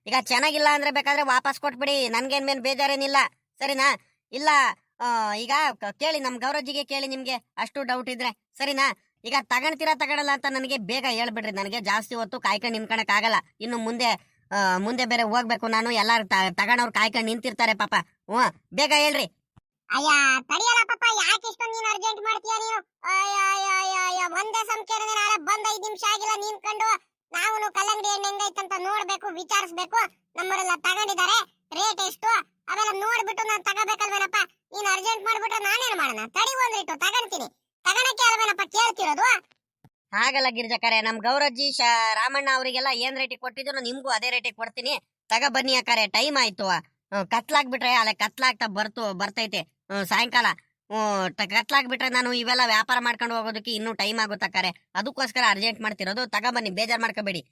Speaker 2: ಈಗ ಚೆನ್ನಾಗಿಲ್ಲ ಅಂದ್ರೆ ಬೇಕಾದ್ರೆ ವಾಪಸ್ ಕೊಟ್ಬಿಡಿ, ನನ್ಗೇನ್ ಮೇನ್ ಬೇಜಾರೇನಿಲ್ಲ. ಸರಿನಾ? ಇಲ್ಲ ಈಗ ಕೇಳಿ, ನಮ್ ಗೌರಜ್ಜಿಗೆ ಕೇಳಿ, ನಿಮ್ಗೆ ಅಷ್ಟು ಡೌಟ್ ಇದ್ರೆ. ಸರಿನಾ? ಈಗ ತಗೊಳ್ತೀರಾ ಅಂತ ನನಗೆ ಬೇಗ ಹೇಳ್ಬಿಡ್ರಿ, ನನಗೆ ಜಾಸ್ತಿ ಹೊತ್ತು ಕಾಯ್ಕೊಂಡು ನಿಂತ್ಕೊಳಕ್ ಆಗಲ್ಲ. ಇನ್ನು ಮುಂದೆ ಬೇರೆ ಹೋಗ್ಬೇಕು ನಾನು. ಎಲ್ಲಾರು ತಗೊಂಡವ್ರು ಕಾಯ್ಕೊಂಡು ನಿಂತಿರ್ತಾರೆ ಪಾಪ. ಬೇಗ ಹೇಳ್ರಿ.
Speaker 1: ಅಯ್ಯ ತಡಿಯಲ್ಲ ಪಾಪ, ಯಾಕೆ ಇಷ್ಟೊಂದು ನೀನು ಅರ್ಜೆಂಟ್ ಮಾಡ್ತೀಯ ನೀನು? ಒಂದೇ ಸಂಖ್ಯೆ ಬಂದ 5 ನಿಮಿಷ ಆಗಿಲ್ಲ ನಿಂತ್ಕೊಂಡು. ನಾವು ಕಲ್ಲಂಗಡಿ ಹಣ್ಣು ಹೆಂಗೈತಂತ ನೋಡ್ಬೇಕು, ವಿಚಾರಿಸ್ಬೇಕು. ನಮ್ಮವರೆಲ್ಲ ತಗೊಂಡಿದ್ದಾರೆ, ರೇಟ್ ಎಷ್ಟು ಅವೆಲ್ಲ ನೋಡ್ಬಿಟ್ಟು ನಾನು ತಗೋಬೇಕಲ್ವೇನಪ್ಪ. ನೀನ್ ಅರ್ಜೆಂಟ್ ಮಾಡ್ಬಿಟ್ರೆ ನಾನೇನ್ ಮಾಡೋಣ? ತಡಿ, ಒಂದಿಟ್ಟು ತಗೊಂತೀನಿ. ತಗೊಳಕ್ಕೆ ಅಲ್ವೇನಪ್ಪ ಕೇಳ್ತಿರೋದು?
Speaker 2: ಹಾಗಲ್ಲ ಗಿರ್ಜಕಾರೆ, ನಮ್ ಗೌರಜ್ಜಿ ರಾಮಣ್ಣ ಅವರಿಗೆಲ್ಲ ಏನ್ ರೇಟಿಗೆ ಕೊಟ್ಟಿದ್ರು ನಿಮ್ಗೂ ಅದೇ ರೇಟಿಗೆ ಕೊಡ್ತೀನಿ. ತಗ ಬನ್ನಿ ಅಕ್ಕಾರೆ, ಟೈಮ್ ಆಯ್ತು. ಕತ್ಲಾಗ್ಬಿಟ್ರೆ ಅಲ್ಲ, ಕತ್ಲಾಗ್ತಾ ಬರ್ತೈತೆ ಸಾಯಂಕಾಲ. ಕತ್ಲಾಗ್ಬಿಟ್ರೆ ನಾನು ಇವೆಲ್ಲ ವ್ಯಾಪಾರ ಮಾಡ್ಕೊಂಡು ಹೋಗೋದಕ್ಕೆ ಇನ್ನೂ ಟೈಮ್ ಆಗುತ್ತಕ್ಕಾರೆ. ಅದಕ್ಕೋಸ್ಕರ ಅರ್ಜೆಂಟ್ ಮಾಡ್ತಿರೋದು. ತಗ ಬನ್ನಿ, ಬೇಜಾರ್ ಮಾಡ್ಕೋಬೇಡಿ.